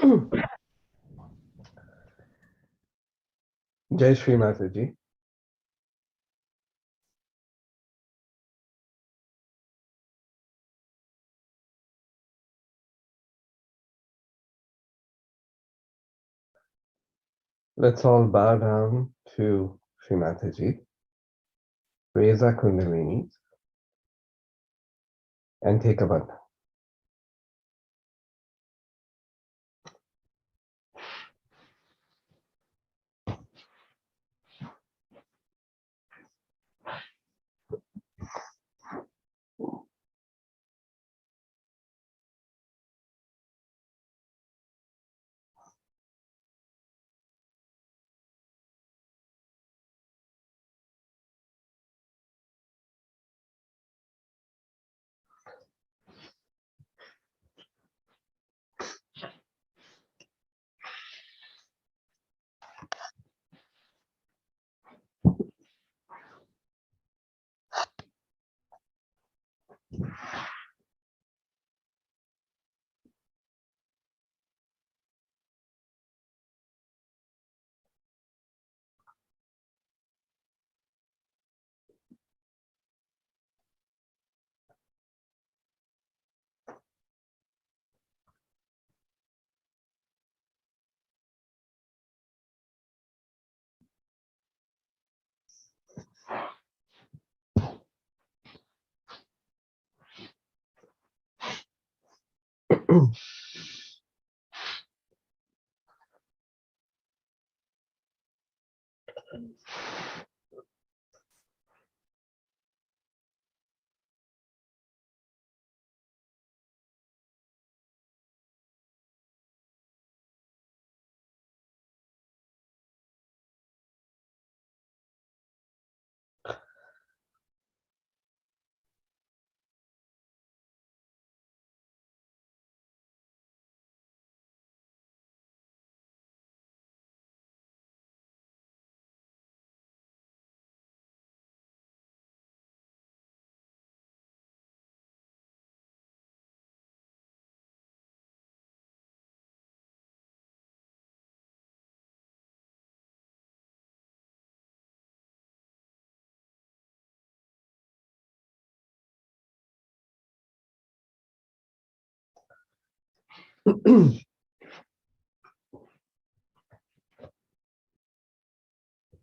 Jai Shri Mataji. Let's all bow down to Shri Mataji, raise our kundalinis, and take a bandha.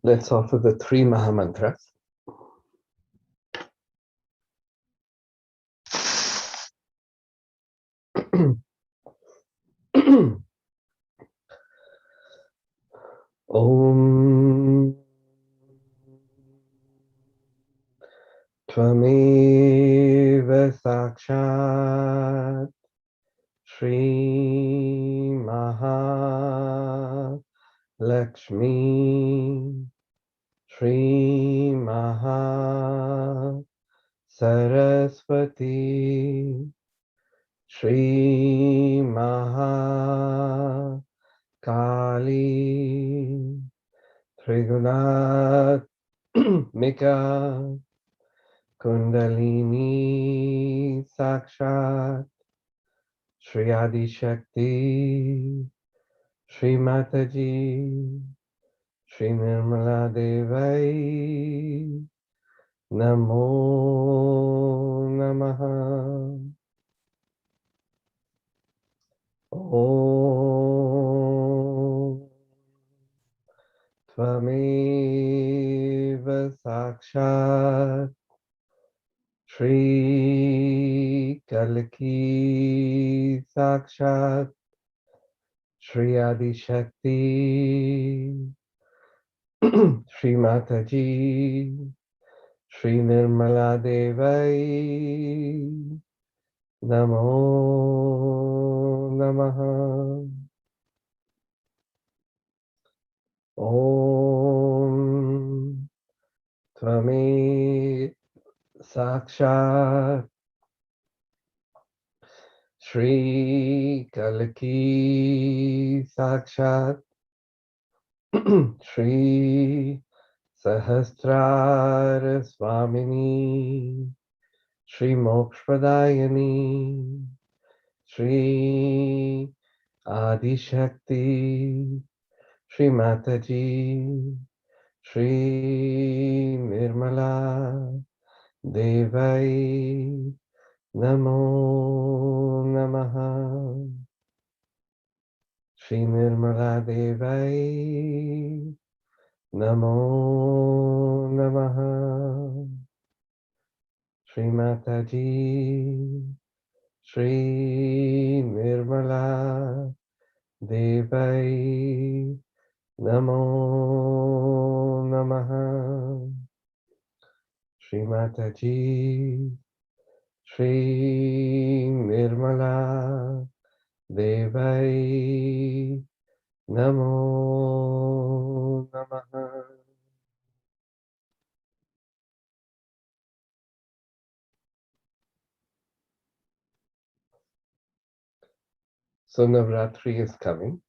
Let's offer the three Mahamantras. Om Tvameva Sakshat Shri Maha Lakshmi Shri Maha Saraswati Shri Maha Kali Trigunath Mika Kundalini Sakshat Shri Adi Shakti Shri Mataji Shri Nirmala Devai Namo Namaha Om Tvameva Sakshat Shri Kalaki Sakshat Shri Adi Shakti Shri Mataji Shri Nirmala Devai Namo Namaha Om Tvame Sakshat Shri Kalaki Sakshat Shri Sahasrara Swamini Shri Mokshpradayani Shri Adi Shakti, Shri Mataji, Shri Nirmala Devai, Namo Namaha. Shri Nirmala Devai, Namo Namaha. Shri Mataji, Shri Nirmala Devai, Namo Namaha. Shri Mataji, Shri Nirmala Devai, Namo Namaha. So Navratri is coming.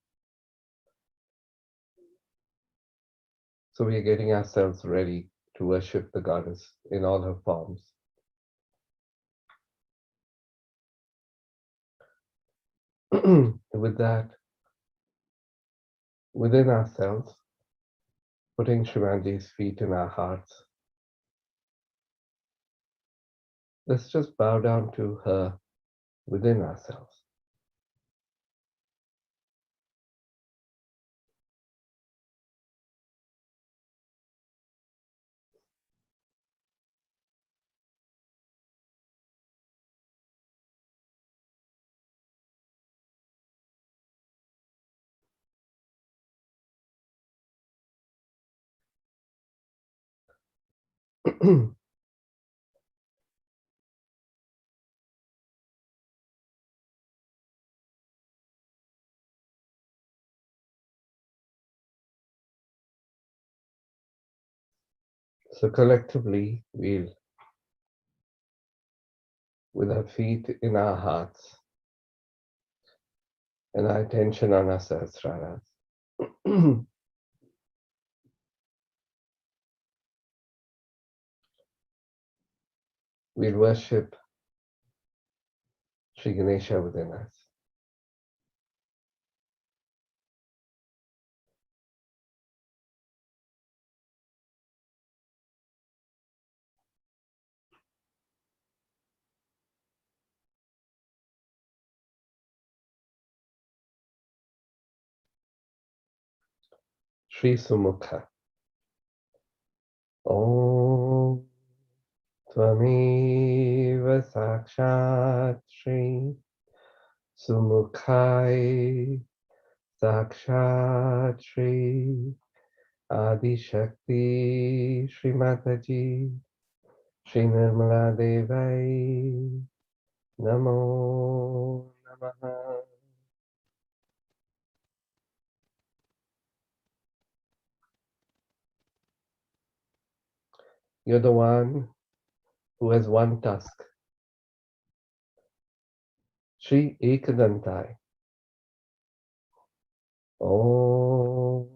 So we are getting ourselves ready to worship the goddess in all her forms. With that, within ourselves, putting Shivanji's feet in our hearts, let's just bow down to her within ourselves. So collectively, we'll, with our feet in our hearts and our attention on our Sahasraras, we'll worship Sri Ganesha within us. Sri Sumukha. Om Tvameva Sakshat Shri Sumukhai Sakshat Shri Adi Shakti Shri Mataji Shri Nirmala Devai Namo Namaha. You're the one who has one tusk. Shri Ekadantai. Om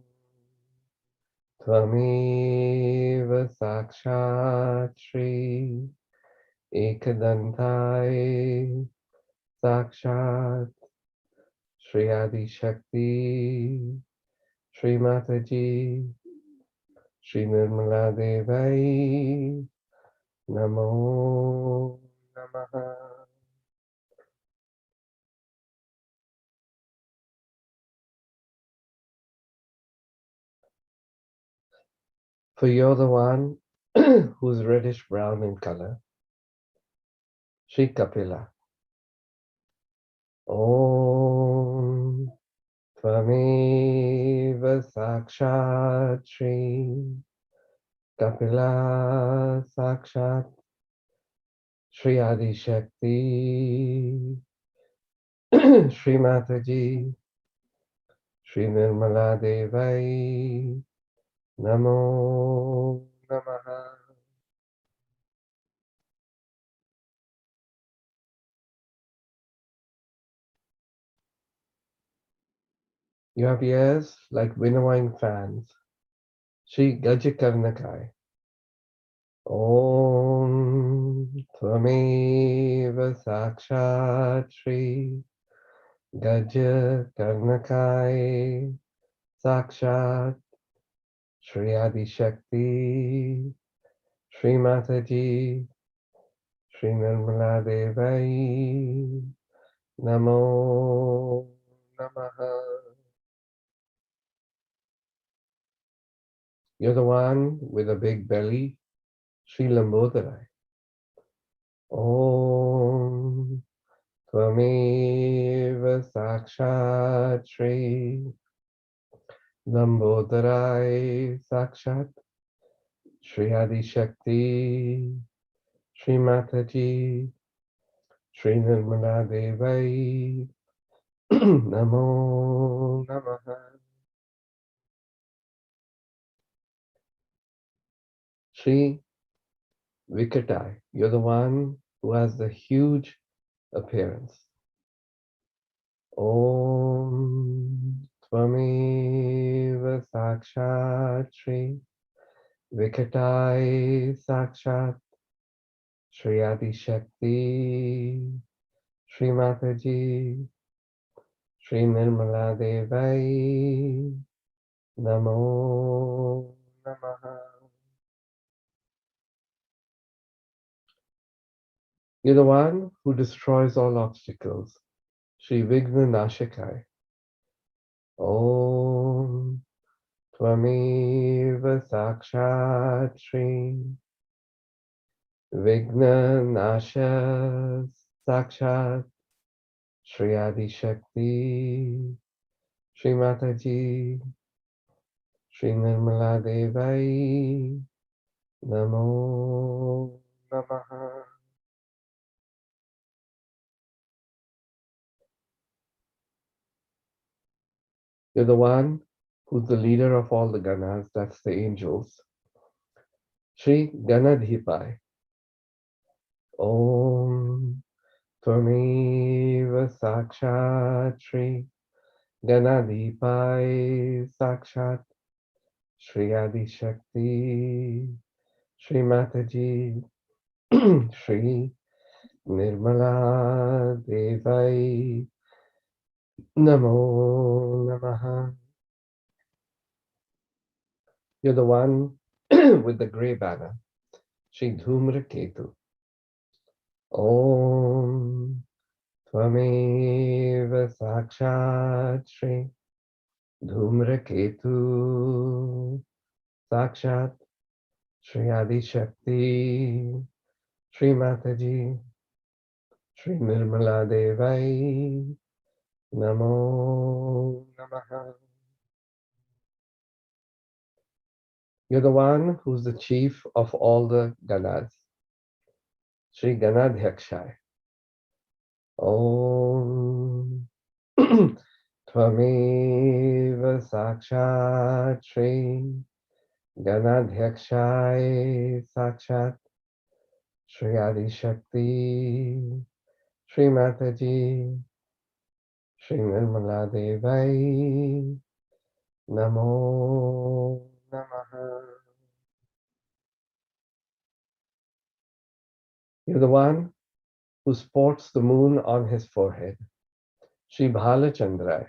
Tvameva Sakshat Shri Ekadantai Sakshat Shri Adi Shakti Shri Mataji Shri Nirmala Devai Namo Namaha. For you're the one who's reddish brown in color, Shri Kapila. Om Tvameva Sakshat Shri Kapila Sakshat Shri Adi Shakti Shri Mataji Shri Nirmala Devai Namo Namaha. You have ears like winnowing fans. Shri Gajakarnakai. Om Tvameva Sakshat Shri Gaja Karnakai Sakshat Shri Adi Shakti Shri Mataji Shri Nirmala Devai Namo Namaha. You're the one with a big belly, Sri Lambodharai. Om Tvameva Sakshat Shri Lambodharai Sakshat Shri Adi Shakti Shri Mataji Shri Nirmala Devai Namo Namaha. Shri Vikatai, you're the one who has the huge appearance. Om Tvameva Sakshat Shri Vikatai Sakshat Shri Adi Shakti Shri Mataji Shri Nirmala Devai Namo Namaha. You're the one who destroys all obstacles. Shri Vigna Nashakai. Om Tvameva Sakshat Shri Vigna Nasha Sakshat Shri Adi Shakti Shri Mataji Shri Nirmala Devai Namo Namaha. You're the one who's the leader of all the Ganas, that's the angels. Shri Ganadhipai. Om Tvameva Sakshat Shri Ganadhipai Sakshat Shri Adi Shakti Shri Mataji Shri Nirmala Devai Namo Namaha. You're the one with the grey banner, Shri Dhumraketu. Om Tvameva Sakshat Shri Dhumraketu Sakshat Shri Adi Shakti Shri Mataji Shri Nirmala Devai Namo Namaha. You're the one who's the chief of all the Ganas. Shri Ganadhyakshai. Om Tvameva Sakshat Shri Ganadhyakshai Sakshat Shri Adi Shakti Shri Mataji Shri Nirmala Devai Namo Namaha. You're the one who sports the moon on his forehead. Shri Bhalachandrai.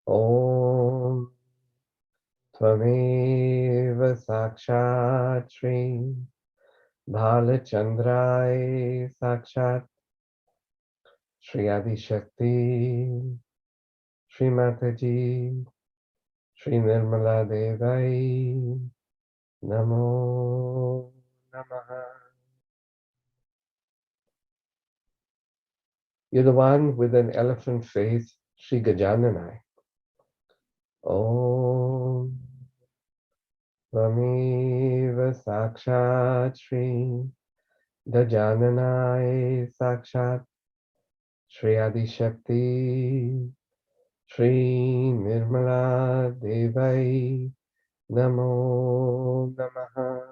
Om Tvameva Sakshat Shri Bhalachandrai Sakshat Shri Adi Shakti Shri Mataji Shri Nirmala Devai Namo Namaha. You're the one with an elephant face, Shri Gajananai. Om Tvameva Sakshat Shri Gajananai Sakshat Shri Adi Shakti Shri Nirmala Devai Namo Namaha.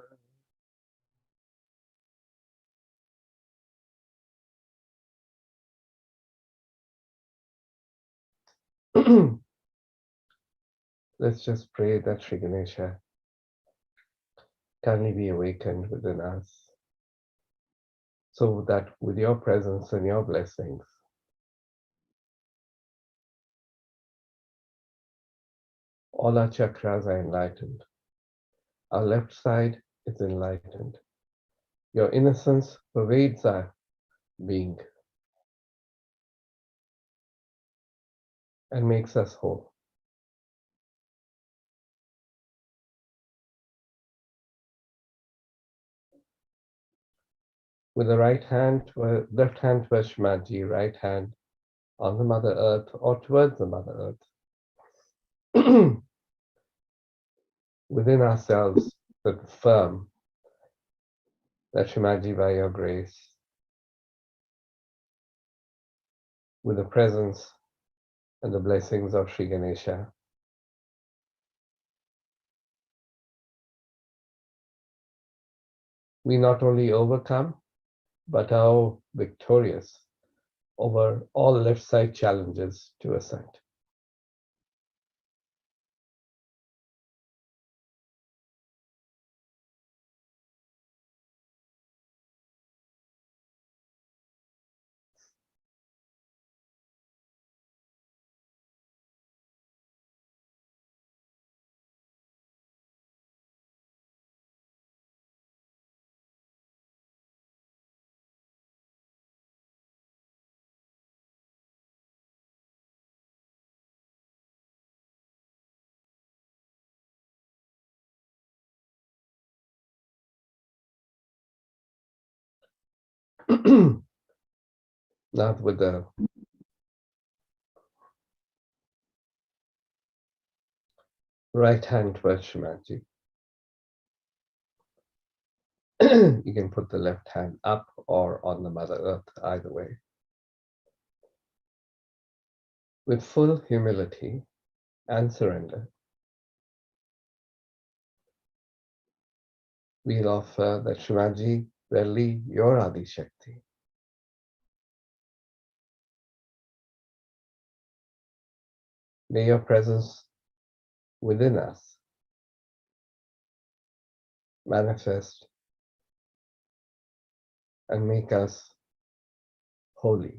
Let's just pray that Shri Ganesha kindly be awakened within us, so that with your presence and your blessings, All our chakras are enlightened. Our left side is enlightened. Your innocence pervades our being and makes us whole. With the left hand towards Shmaji, right hand on the Mother Earth or towards the Mother Earth. Within ourselves, confirm that Shmaji, by your grace, with the presence and the blessings of Sri Ganesha, we not only overcome, but are victorious over all left side challenges to ascent. Now with the right hand towards Shmaji. You can put the left hand up or on the Mother Earth, either way. With full humility and surrender, we'll offer that Shmaji, verily your Adi Shakti. May your presence within us manifest and make us holy.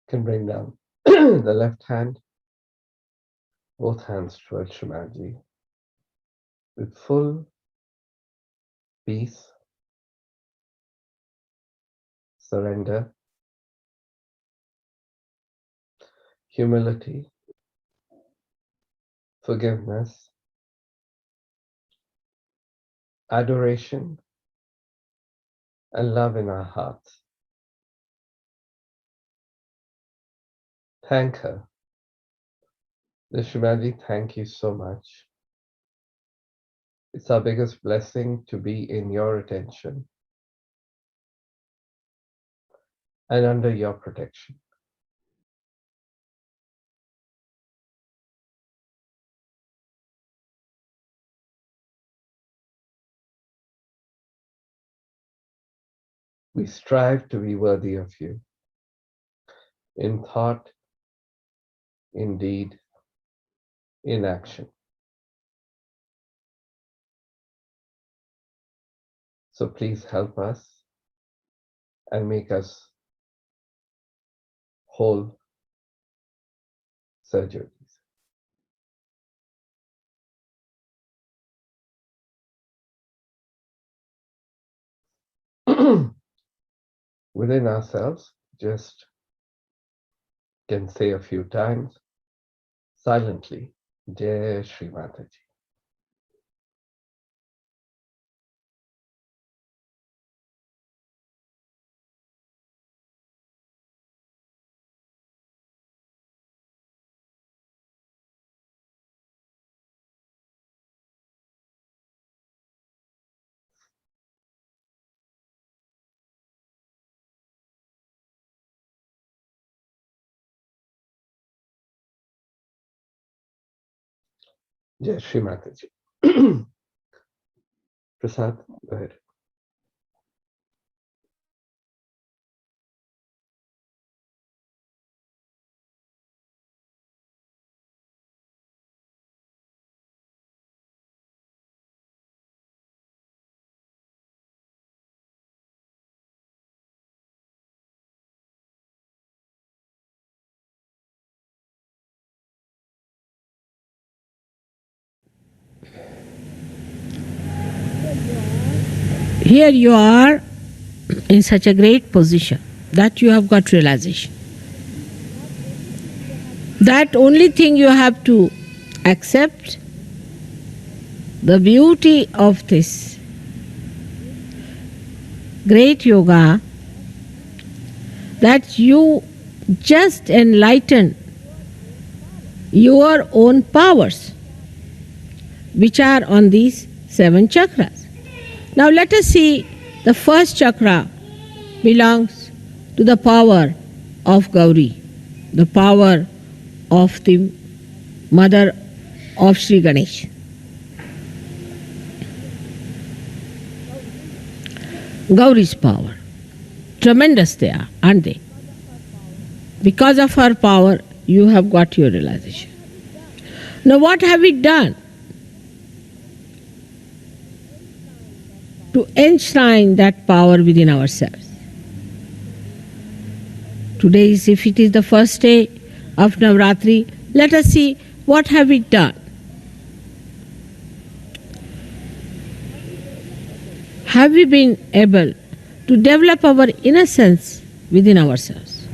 Can bring down the left hand, both hands towards Shmaji, with full peace, surrender, humility, forgiveness, adoration, and love in our hearts. Thank her. Shmaji, thank you so much. It's our biggest blessing to be in your attention and under your protection. We strive to be worthy of you in thought, in deed, in action. So please help us and make us whole surgeries. Within ourselves, just can say a few times silently, Jai Shri Mataji. Jai Shri Mataji. Prasad, go ahead. Here you are in such a great position that you have got realization. That only thing you have to accept the beauty of this great yoga, that you just enlighten your own powers which are on these 7 chakras. Now let us see, the first chakra belongs to the power of Gauri, the power of the mother of Sri Ganesh. Gauri's power. Tremendous they are, aren't they? Because of her power, you have got your realization. Now what have we done to enshrine that power within ourselves? Today, if it is the first day of Navratri, let us see what have we done. Have we been able to develop our innocence within ourselves?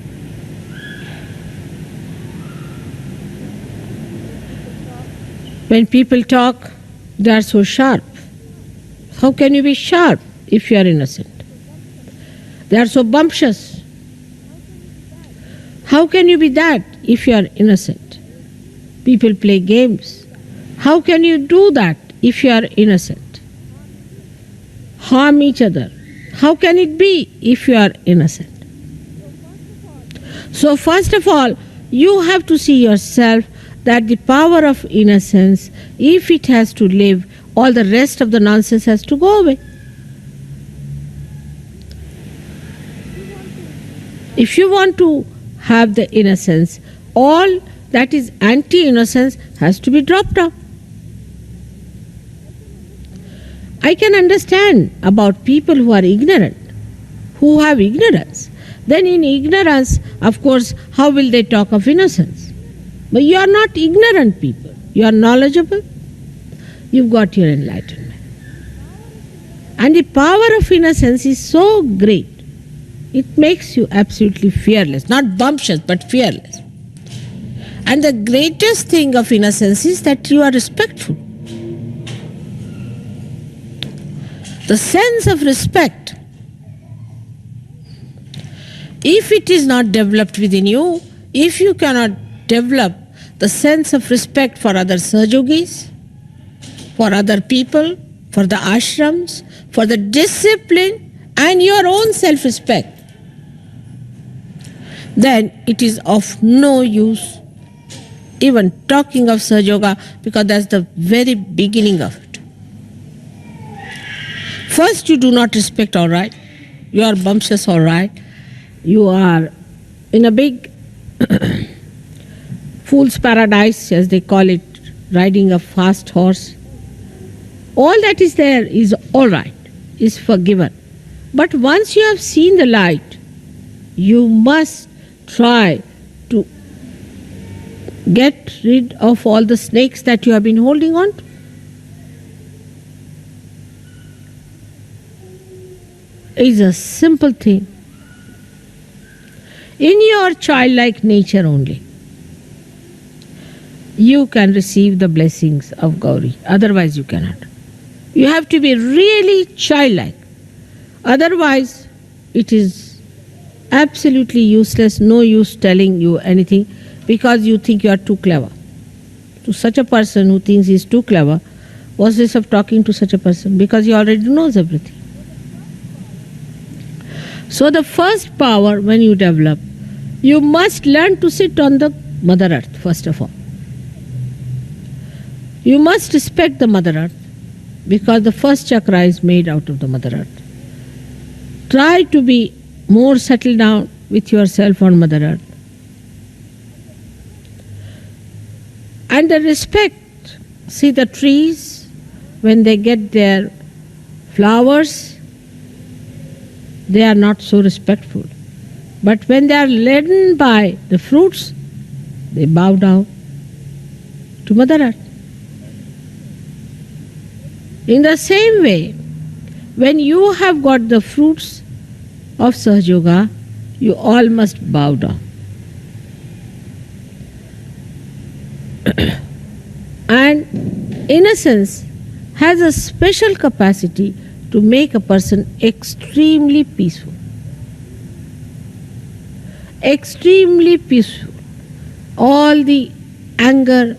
When people talk, they are so sharp. How can you be sharp if you are innocent? They are so bumptious. How can you be that if you are innocent? People play games. How can you do that if you are innocent? Harm each other. How can it be if you are innocent? So first of all, you have to see yourself that the power of innocence, if it has to live, all the rest of the nonsense has to go away. If you want to have the innocence, all that is anti-innocence has to be dropped off. I can understand about people who are ignorant, who have ignorance. Then in ignorance, of course, how will they talk of innocence? But you are not ignorant people. You are knowledgeable. You've got your enlightenment. And the power of innocence is so great. It makes you absolutely fearless. Not bumptious, but fearless. And the greatest thing of innocence is that you are respectful. The sense of respect, if it is not developed within you, if you cannot develop the sense of respect for other Sahajogis, for other people, for the ashrams, for the discipline and your own self-respect, then it is of no use even talking of Sahaja, because that's the very beginning of it. First, you do not respect, all right. You are bumptious, all right. You are in a big fool's paradise, as they call it, riding a fast horse. All that is there is all right, is forgiven. But once you have seen the light, you must try to get rid of all the snakes that you have been holding on to. It's a simple thing. In your childlike nature only, you can receive the blessings of Gauri. Otherwise, you cannot. You have to be really childlike. Otherwise, it is absolutely useless, no use telling you anything, because you think you are too clever. To such a person who thinks he is too clever, what's this of talking to such a person? Because he already knows everything. So the first power when you develop, you must learn to sit on the Mother Earth, first of all. You must respect the Mother Earth because the first chakra is made out of the Mother Earth. Try to be more settled down with yourself on Mother Earth. And the respect, see the trees, when they get their flowers, they are not so respectful. But when they are laden by the fruits, they bow down to Mother Earth. In the same way, when you have got the fruits of Sahaja Yoga, you all must bow down. And innocence has a special capacity to make a person extremely peaceful. Extremely peaceful. All the anger,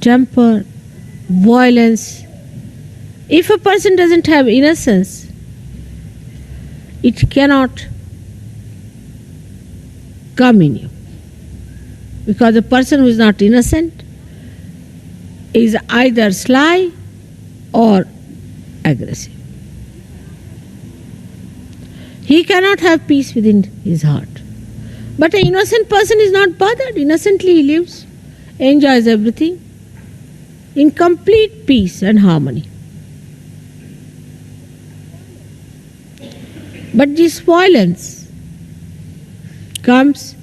temper, violence. If a person doesn't have innocence, it cannot come in you. Because a person who is not innocent is either sly or aggressive. He cannot have peace within his heart. But an innocent person is not bothered. Innocently he lives, enjoys everything in complete peace and harmony. But this violence comes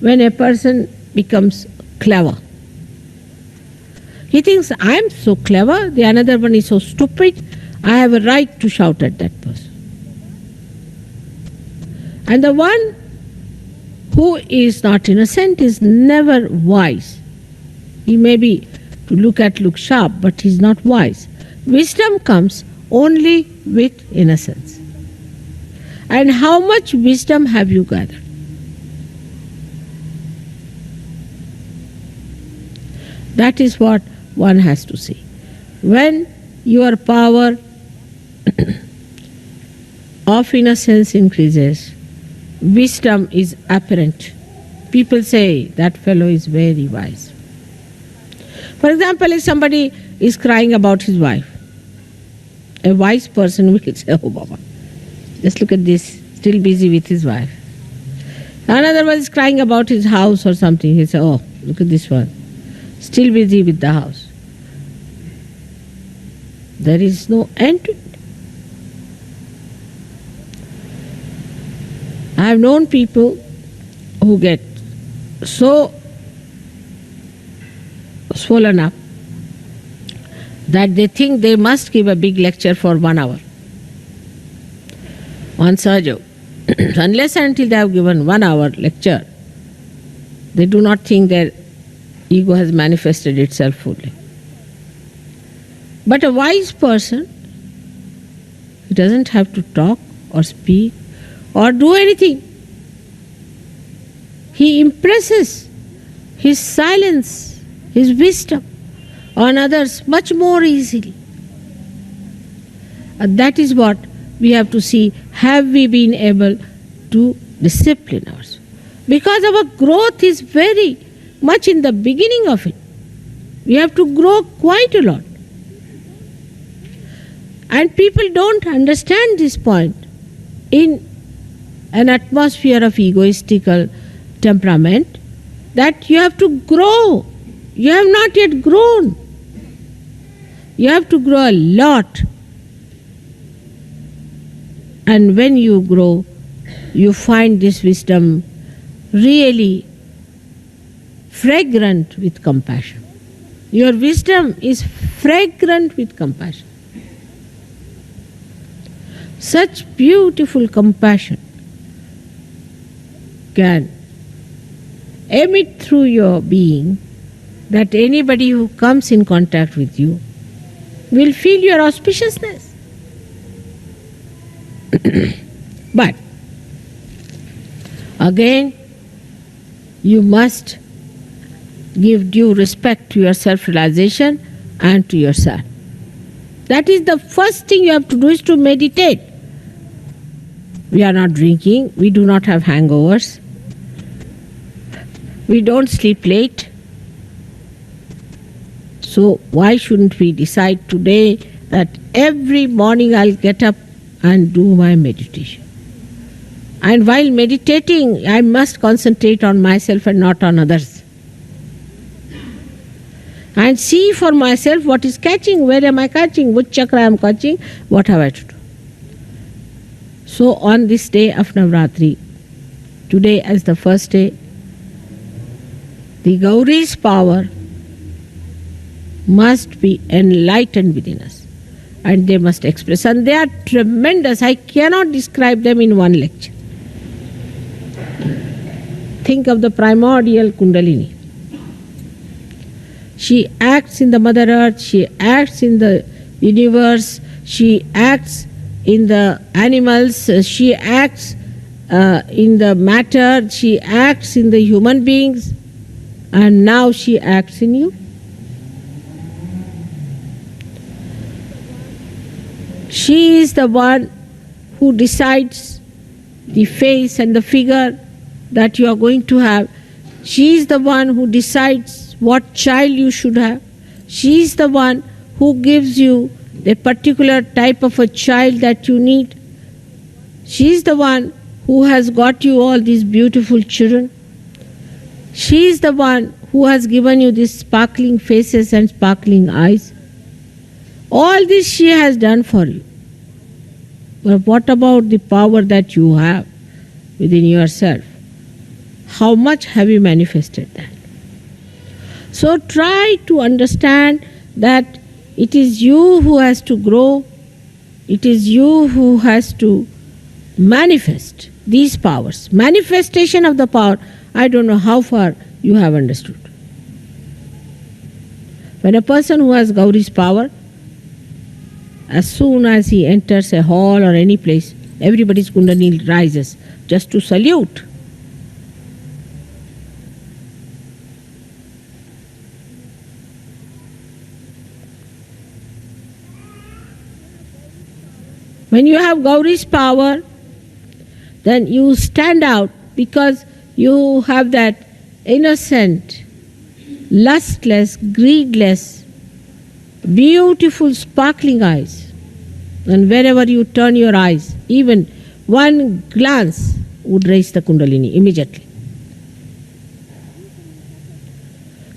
when a person becomes clever. He thinks, I am so clever, the another one is so stupid, I have a right to shout at that person. And the one who is not innocent is never wise. He may be, to look sharp, but he is not wise. Wisdom comes only with innocence. And how much wisdom have you gathered? That is what one has to see. When your power of innocence increases, wisdom is apparent. People say that fellow is very wise. For example, if somebody is crying about his wife, a wise person will say, oh Baba, just look at this, still busy with his wife. Another one is crying about his house or something. He says, oh, look at this one, still busy with the house. There is no end to it. I have known people who get so swollen up that they think they must give a big lecture for 1 hour on Sahaja. Unless and until they have given 1 hour lecture, they do not think their ego has manifested itself fully. But a wise person, he doesn't have to talk or speak or do anything. He impresses his silence, his wisdom on others much more easily. And that is what we have to see. Have we been able to discipline ourselves? Because our growth is very much in the beginning of it. We have to grow quite a lot. And people don't understand this point. In an atmosphere of egoistical temperament, that you have to grow. You have not yet grown. You have to grow a lot. And when you grow, you find this wisdom really fragrant with compassion. Your wisdom is fragrant with compassion. Such beautiful compassion can emit through your being that anybody who comes in contact with you will feel your auspiciousness. But again, you must give due respect to your self-realization and to yourself. That is the first thing you have to do, is to meditate. We are not drinking, we do not have hangovers, we don't sleep late. So why shouldn't we decide today that every morning I'll get up and do my meditation? And while meditating, I must concentrate on myself and not on others. And see for myself what is catching, where am I catching, which chakra I am catching, what have I to do. So on this day of Navratri, today as the first day, the Gauri's power must be enlightened within us. And they must express. And they are tremendous. I cannot describe them in one lecture. Think of the primordial Kundalini. She acts in the Mother Earth, she acts in the universe, she acts in the animals, she acts in the matter, she acts in the human beings, and now she acts in you. She is the one who decides the face and the figure that you are going to have. She is the one who decides what child you should have. She is the one who gives you the particular type of a child that you need. She is the one who has got you all these beautiful children. She is the one who has given you these sparkling faces and sparkling eyes. All this she has done for you. But what about the power that you have within yourself? How much have you manifested that? So try to understand that it is you who has to grow, it is you who has to manifest these powers. Manifestation of the power, I don't know how far you have understood. When a person who has Gauri's power, as soon as he enters a hall or any place, everybody's Kundalini rises just to salute. When you have Gauri's power, then you stand out because you have that innocent, lustless, greedless, beautiful, sparkling eyes. And wherever you turn your eyes, even one glance would raise the Kundalini immediately.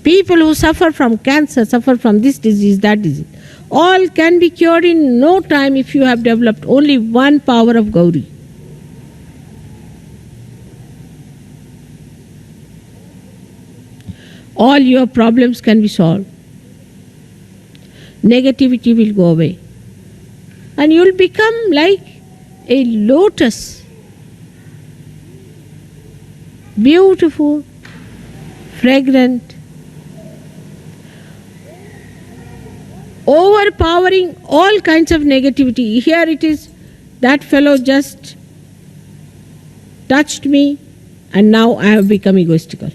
People who suffer from cancer, suffer from this disease, that disease, all can be cured in no time if you have developed only one power of Gauri. All your problems can be solved. Negativity will go away. And you will become like a lotus. Beautiful, fragrant, overpowering all kinds of negativity. Here it is, that fellow just touched me and now I have become egoistical.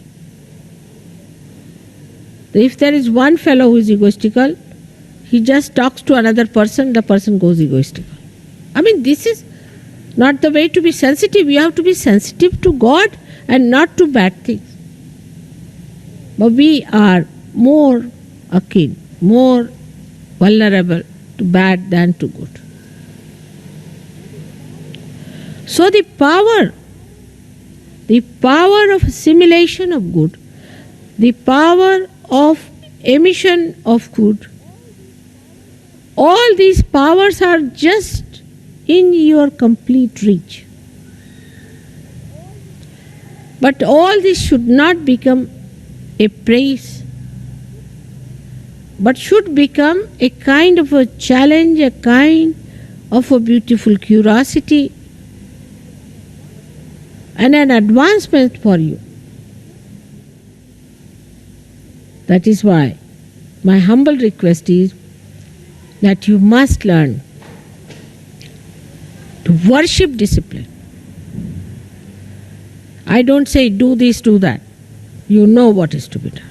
If there is one fellow who is egoistical, he just talks to another person, the person goes egoistical. I mean, this is not the way to be sensitive. You have to be sensitive to God and not to bad things. But we are more akin, more vulnerable to bad than to good. So the power of assimilation of good, the power of emission of good, all these powers are just in your complete reach. But all this should not become a praise, but should become a kind of a challenge, a kind of a beautiful curiosity and an advancement for you. That is why my humble request is that you must learn to worship discipline. I don't say do this, do that. You know what is to be done.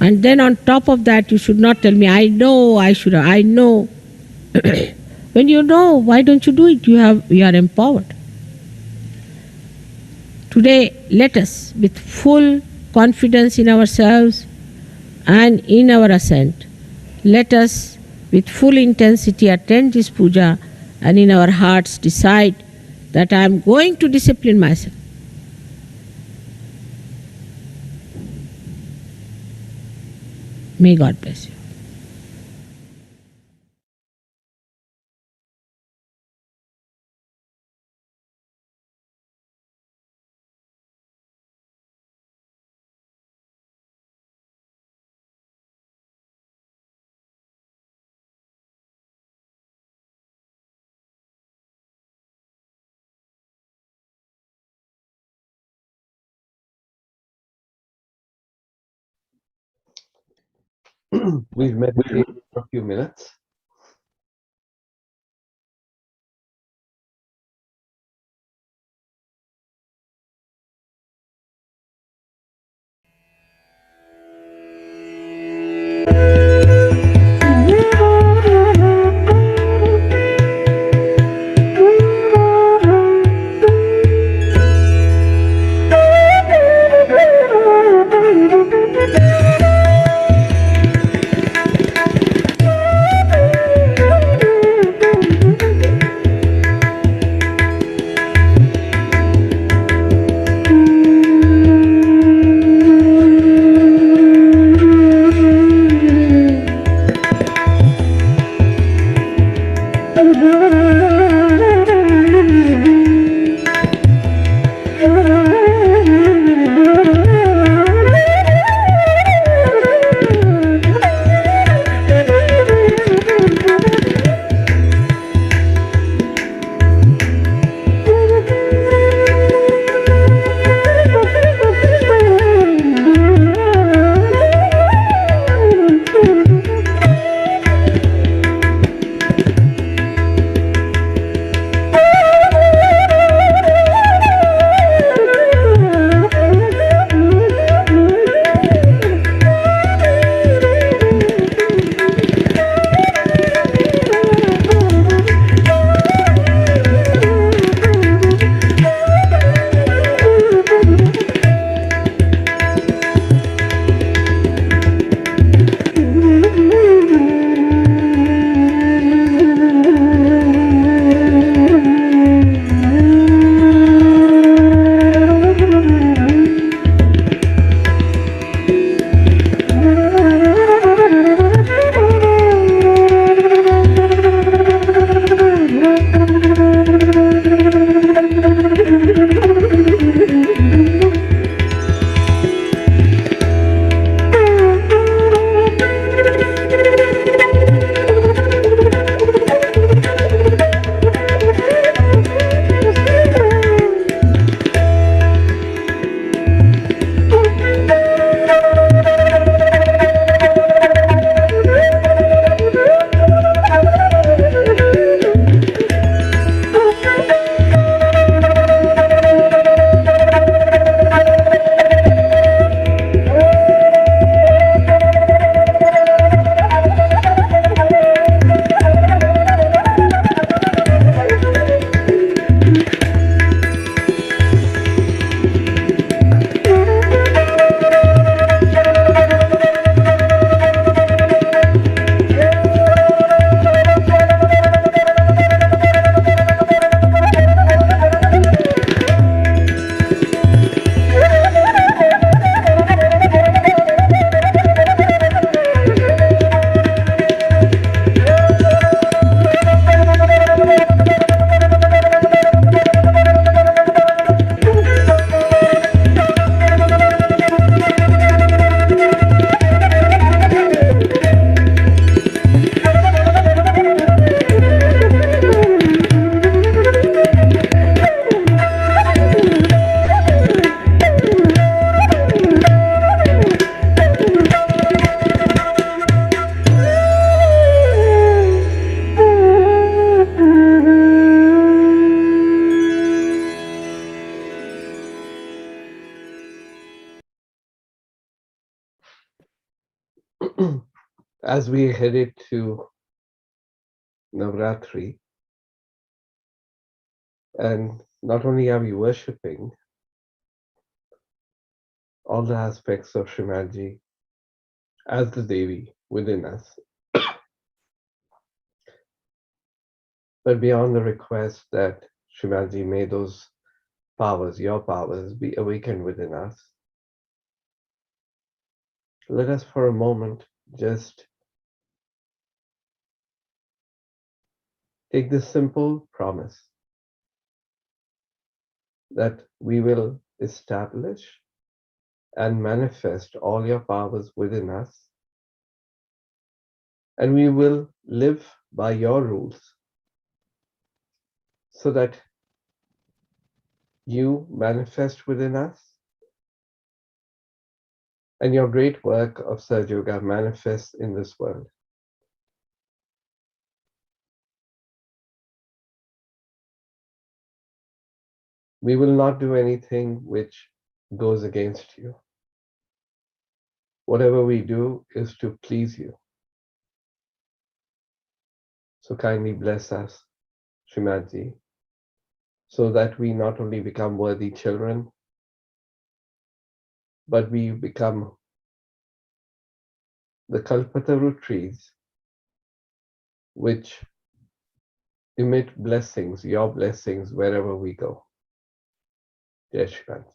And then on top of that, you should not tell me, I know, I know. When you know, why don't you do it? You are empowered. Today, let us, with full confidence in ourselves, And in our ascent, let us with full intensity attend this puja and in our hearts decide that I am going to discipline myself. May God bless you. We've meditated for a few minutes. As we headed to Navratri, and not only are we worshipping all the aspects of Srimadji, as the Devi within us. But beyond the request that Shivaji, may those powers, your powers, be awakened within us, let us for a moment just take this simple promise that we will establish and manifest all your powers within us, and we will live by your rules so that you manifest within us and your great work of Surge Yoga manifests in this world. We will not do anything which goes against you. Whatever we do is to please you. So kindly bless us, Srimad-ji, so that we not only become worthy children, but we become the Kalpataru trees which emit blessings, your blessings, wherever we go. Jai Srimad-ji.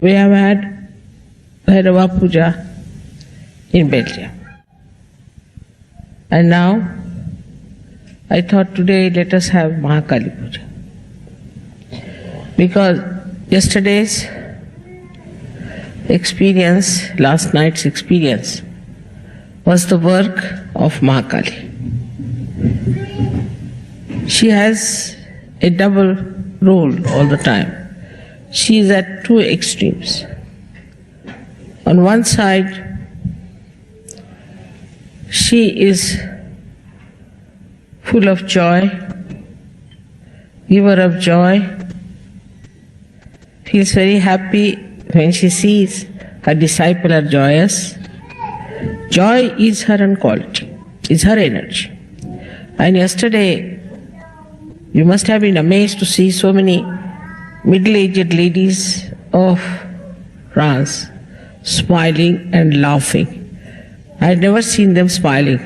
We have had Bhairava Puja in Belgium. And now I thought today let us have Mahakali Puja. Because yesterday's experience, last night's experience, was the work of Mahakali. She has a double role all the time. She is at two extremes. On one side, she is full of joy, giver of joy, feels very happy when she sees her disciple are joyous. Joy is her own quality, is her energy. And yesterday, you must have been amazed to see so many middle-aged ladies of France smiling and laughing. I had never seen them smiling.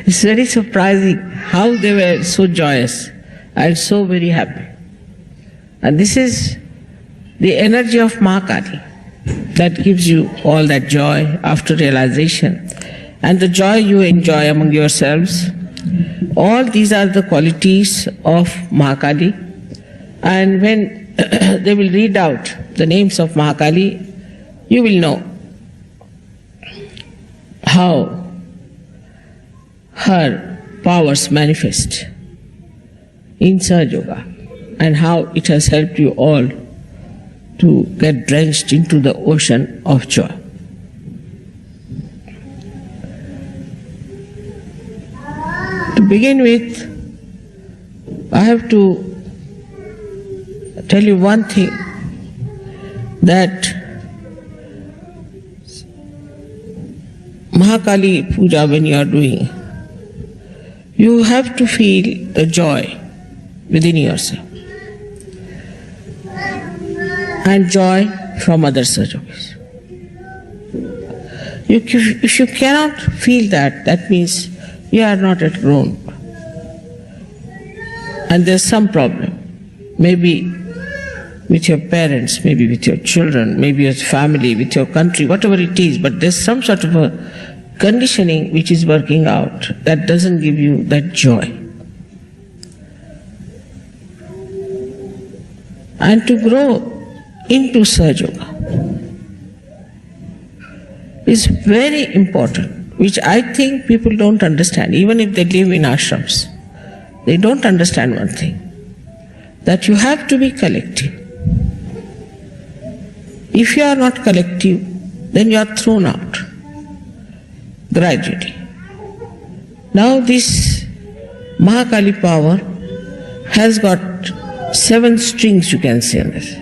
It's very surprising how they were so joyous and so very happy. And this is the energy of Mahakali that gives you all that joy after realization and the joy you enjoy among yourselves. All these are the qualities of Mahakali, and when they will read out the names of Mahakali, you will know how her powers manifest in Surge Yoga and how it has helped you all to get drenched into the ocean of joy. To begin with, I have to tell you one thing, that Mahakali Puja when you are doing, you have to feel the joy within yourself and joy from other Surge Yogis. If you cannot feel that, that means you are not yet grown. And there's some problem. Maybe with your parents, maybe with your children, maybe your family, with your country, whatever it is, but there's some sort of a conditioning which is working out that doesn't give you that joy. And to grow into Surge Yoga is very important, which I think people don't understand, even if they live in ashrams. They don't understand one thing, that you have to be collective. If you are not collective, then you are thrown out gradually. Now this Mahakali power has got 7 strings, you can say, on this.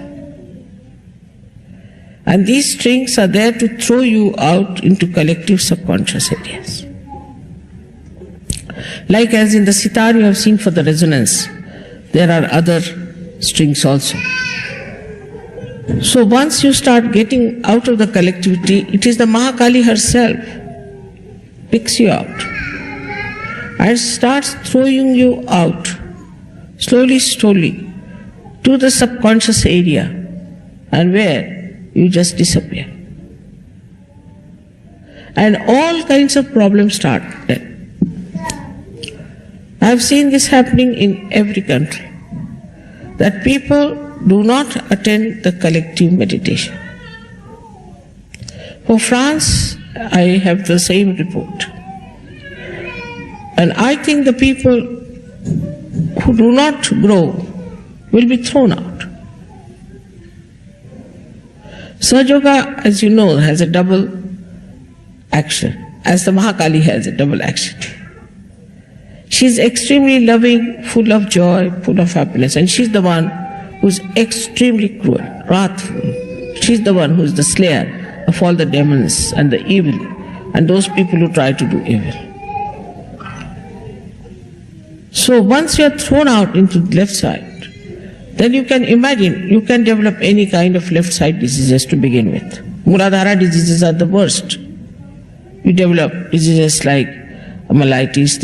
And these strings are there to throw you out into collective subconscious areas. Like as in the sitar you have seen for the resonance, there are other strings also. So once you start getting out of the collectivity, it is the Mahakali herself picks you out and starts throwing you out slowly, to the subconscious area, and where you just disappear. And all kinds of problems start then. I have seen this happening in every country, that people do not attend the collective meditation. For France, I have the same report. And I think the people who do not grow will be thrown out. Sahaja Yoga, as you know, has a double action, as the Mahakali has a double action. She is extremely loving, full of joy, full of happiness, and she's the one who's extremely cruel, wrathful. She's the one who's the slayer of all the demons and the evil and those people who try to do evil. So once you are thrown out into the left side, then you can imagine, you can develop any kind of left side diseases to begin with. Muladhara diseases are the worst. You develop diseases like myelitis,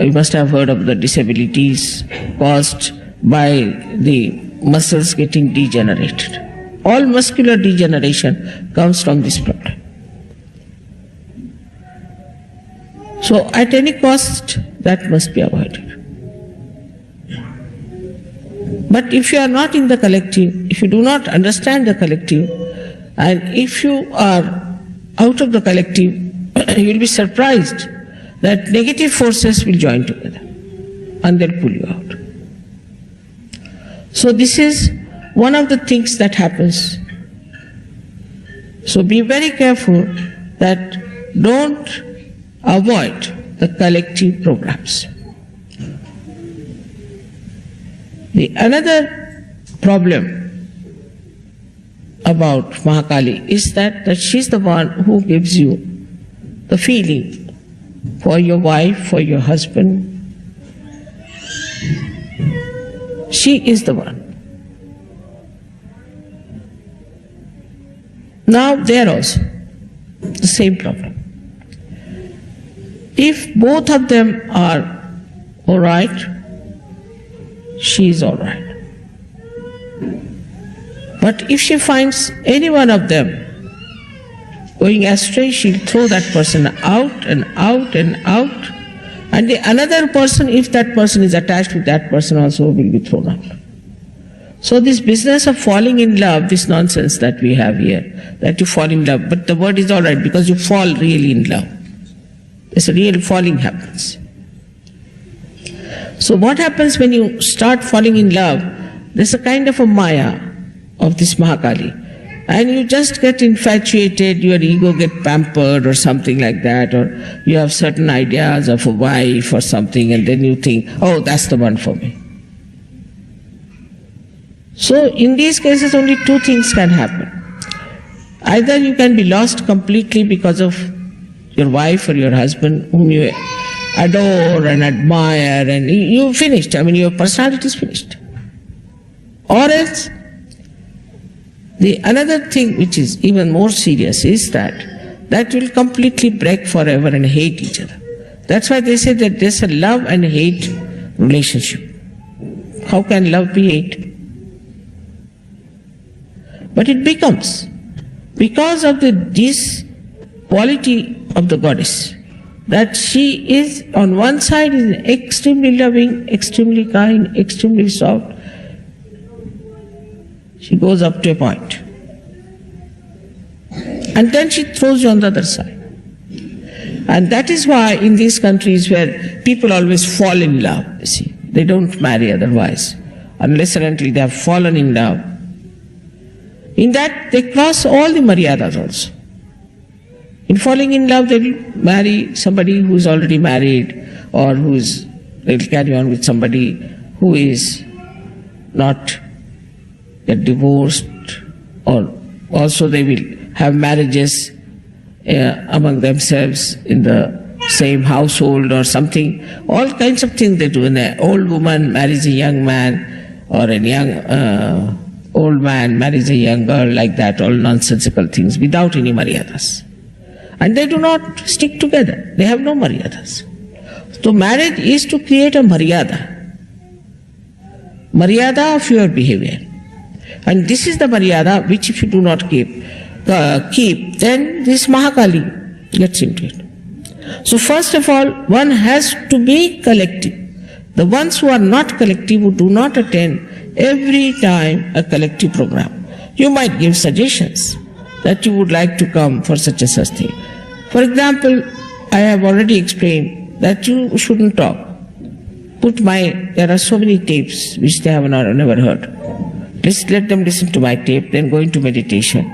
you must have heard of the disabilities caused by the muscles getting degenerated. All muscular degeneration comes from this problem. So at any cost, that must be avoided. But if you are not in the collective, if you do not understand the collective, and if you are out of the collective, you will be surprised that negative forces will join together and they'll pull you out. So this is one of the things that happens. So be very careful that don't avoid the collective programs. The another problem about Mahakali is that she's the one who gives you the feeling for your wife, for your husband. She is the one. Now there also, the same problem. If both of them are all right, she is all right. But if she finds any one of them going astray, she'll throw that person out and out and out. And the another person, if that person is attached with that person also, will be thrown out. So this business of falling in love, this nonsense that we have here, that you fall in love, but the word is all right because you fall really in love. There's a real falling happens. So what happens when you start falling in love, there's a kind of a maya of this Mahakali. And you just get infatuated, your ego get pampered or something like that, or you have certain ideas of a wife or something, and then you think, oh, that's the one for me. So in these cases only two things can happen. Either you can be lost completely because of your wife or your husband whom you adore and admire, and you finished, your personality is finished. Or else, the another thing which is even more serious is that will completely break forever and hate each other. That's why they say that there's a love and hate relationship. How can love be hate? But it becomes, because of this quality of the goddess, that she is on one side is extremely loving, extremely kind, extremely soft. She goes up to a point. And then she throws you on the other side. And that is why in these countries where people always fall in love, you see, they don't marry otherwise, unless and until they have fallen in love. In that, they cross all the maryadas also. In falling in love, they'll marry somebody who's already married, or they'll carry on with somebody who is not get divorced, or also they will have marriages among themselves in the same household or something. All kinds of things they do. An old woman marries a young man, or a young old man marries a young girl, like that, all nonsensical things without any maryadas. And they do not stick together. They have no maryadas. So marriage is to create a maryada of your behavior. And this is the maryada which if you do not keep, then this Mahakali gets into it. So first of all, one has to be collective. The ones who are not collective, who do not attend every time a collective program, you might give suggestions that you would like to come for such a such thing. For example, I have already explained that you shouldn't talk. There are so many tapes which they have never heard. Just let them listen to my tape, then go into meditation,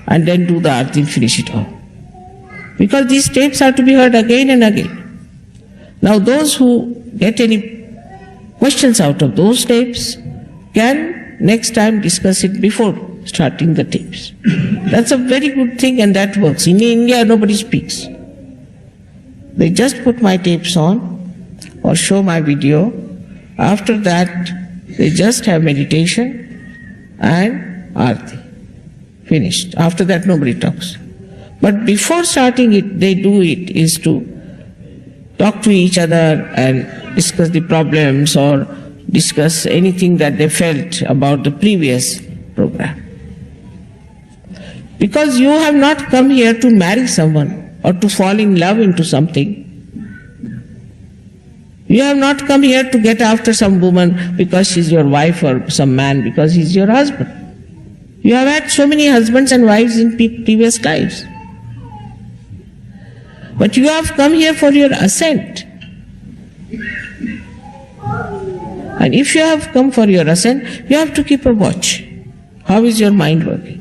and then do the arti and finish it all. Because these tapes are to be heard again and again. Now those who get any questions out of those tapes can next time discuss it before starting the tapes. That's a very good thing, and that works. In India, nobody speaks. They just put my tapes on or show my video. After that, they just have meditation and arti. Finished. After that, nobody talks. But before starting it, they do it is to talk to each other and discuss the problems or discuss anything that they felt about the previous program. Because you have not come here to marry someone or to fall in love into something. You have not come here to get after some woman because she's your wife, or some man because he's your husband. You have had so many husbands and wives in previous lives. But you have come here for your ascent. And if you have come for your ascent, you have to keep a watch. How is your mind working?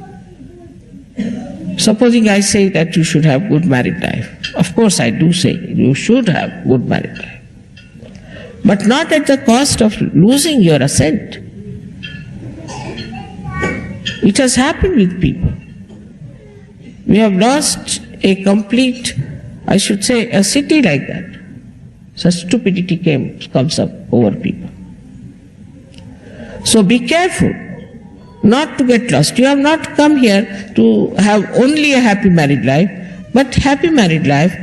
Supposing I say that you should have good married life. Of course I do say you should have good married life. But not at the cost of losing your ascent. It has happened with people. We have lost a complete, I should say, a city like that. Such stupidity comes up over people. So be careful not to get lost. You have not come here to have only a happy married life, but happy married life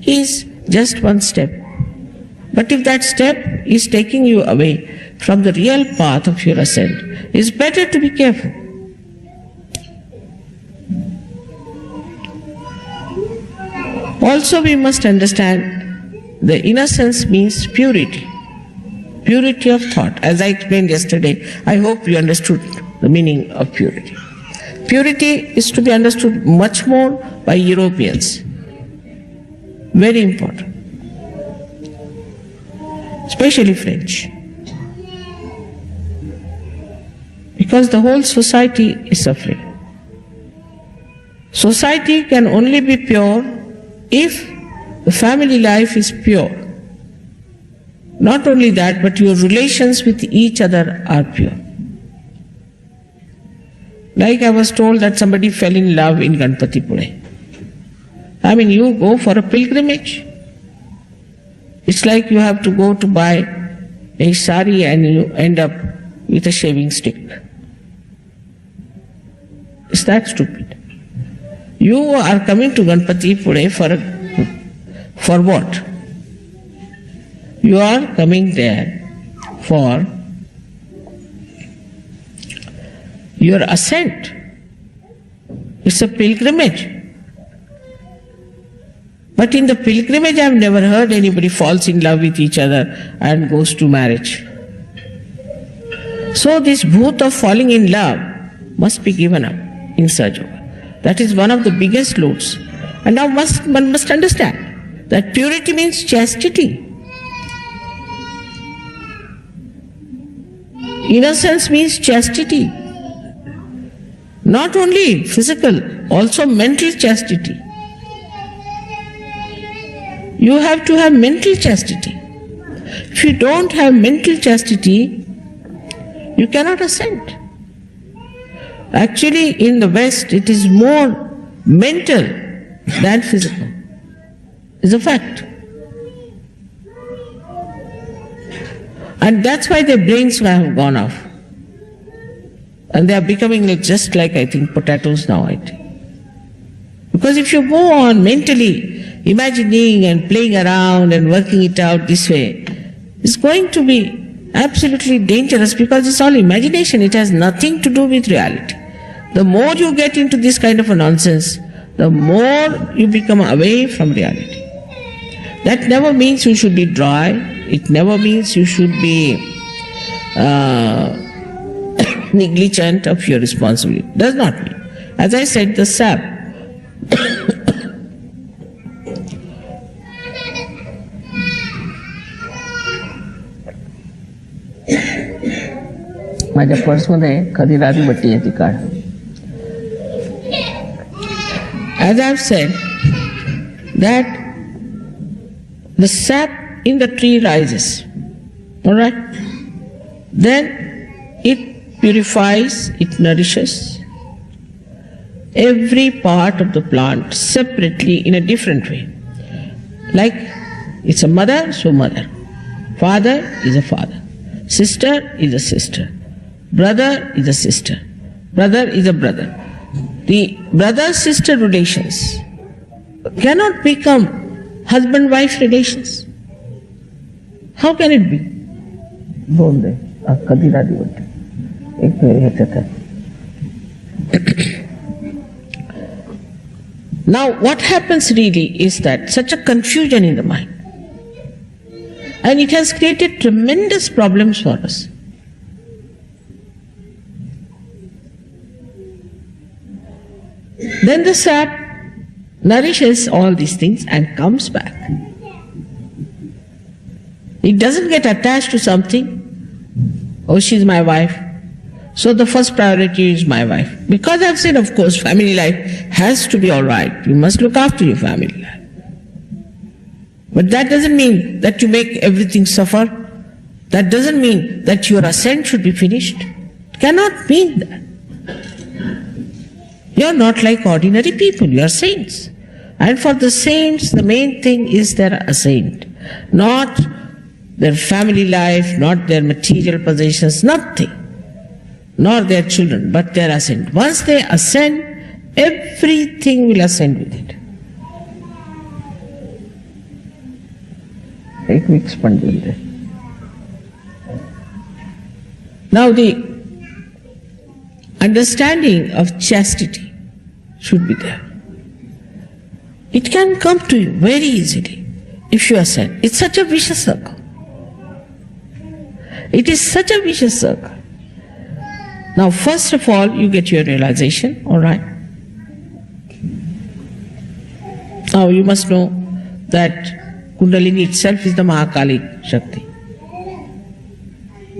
is just one step. But if that step is taking you away from the real path of your ascent, it's better to be careful. Also, we must understand the innocence means purity. Purity of thought. As I explained yesterday, I hope you understood the meaning of purity. Purity is to be understood much more by Europeans. Very important. Especially French. Because the whole society is suffering. Society can only be pure if the family life is pure. Not only that, but your relations with each other are pure. Like I was told that somebody fell in love in Ganpatipure. I mean, you go for a pilgrimage. It's like you have to go to buy a sari and you end up with a shaving stick. Is that stupid? You are coming to Ganpatipure for what? You are coming there for your ascent. It's a pilgrimage. But in the pilgrimage, I have never heard anybody falls in love with each other and goes to marriage. So this bhoot of falling in love must be given up in Sahaja Yoga. That is one of the biggest loads. And now one must understand that purity means chastity. Innocence means chastity. Not only physical, also mental chastity. You have to have mental chastity. If you don't have mental chastity, you cannot ascend. Actually, in the West, it is more mental than physical. It's a fact. And that's why their brains have gone off. And they are becoming just like, I think, potatoes now, I think. Because if you go on mentally imagining and playing around and working it out this way, it's going to be absolutely dangerous because it's all imagination. It has nothing to do with reality. The more you get into this kind of a nonsense, the more you become away from reality. That never means you should be dry. It never means you should be negligent of your responsibility. Does not mean. As I said, the sap. माझ्या पर्समध्ये कधी राधी बट्टी आहे ती काढ. As I have said, that the sap in the tree rises, all right? Then it purifies, it nourishes every part of the plant separately in a different way. Like it's a mother, so mother. Father is a father. Sister is a sister. Brother is a sister. Brother is a brother. The brother-sister relations cannot become husband-wife relations. How can it be? बोल दे कधी राधी बोलते एक ह्याच्यात आहे. Now what happens really is that such a confusion in the mind, and it has created tremendous problems for us. Then the sap nourishes all these things and comes back. It doesn't get attached to something. Oh, she's my wife, so the first priority is my wife. Because I've said, of course, family life has to be all right. You must look after your family life. But that doesn't mean that you make everything suffer. That doesn't mean that your ascent should be finished. It cannot mean that. You are not like ordinary people, you are saints. And for the saints, the main thing is their ascent, not their family life, not their material possessions, nothing, nor their children, but their ascent. Once they ascend, everything will ascend with it. एक mix पण देऊन दे. Now the understanding of chastity should be there. It can come to you very easily if you ascend. It's such a vicious circle. It is such a vicious circle. Now, first of all, you get your realization, all right? Now, you must know that Kundalini itself is the Mahakali Shakti.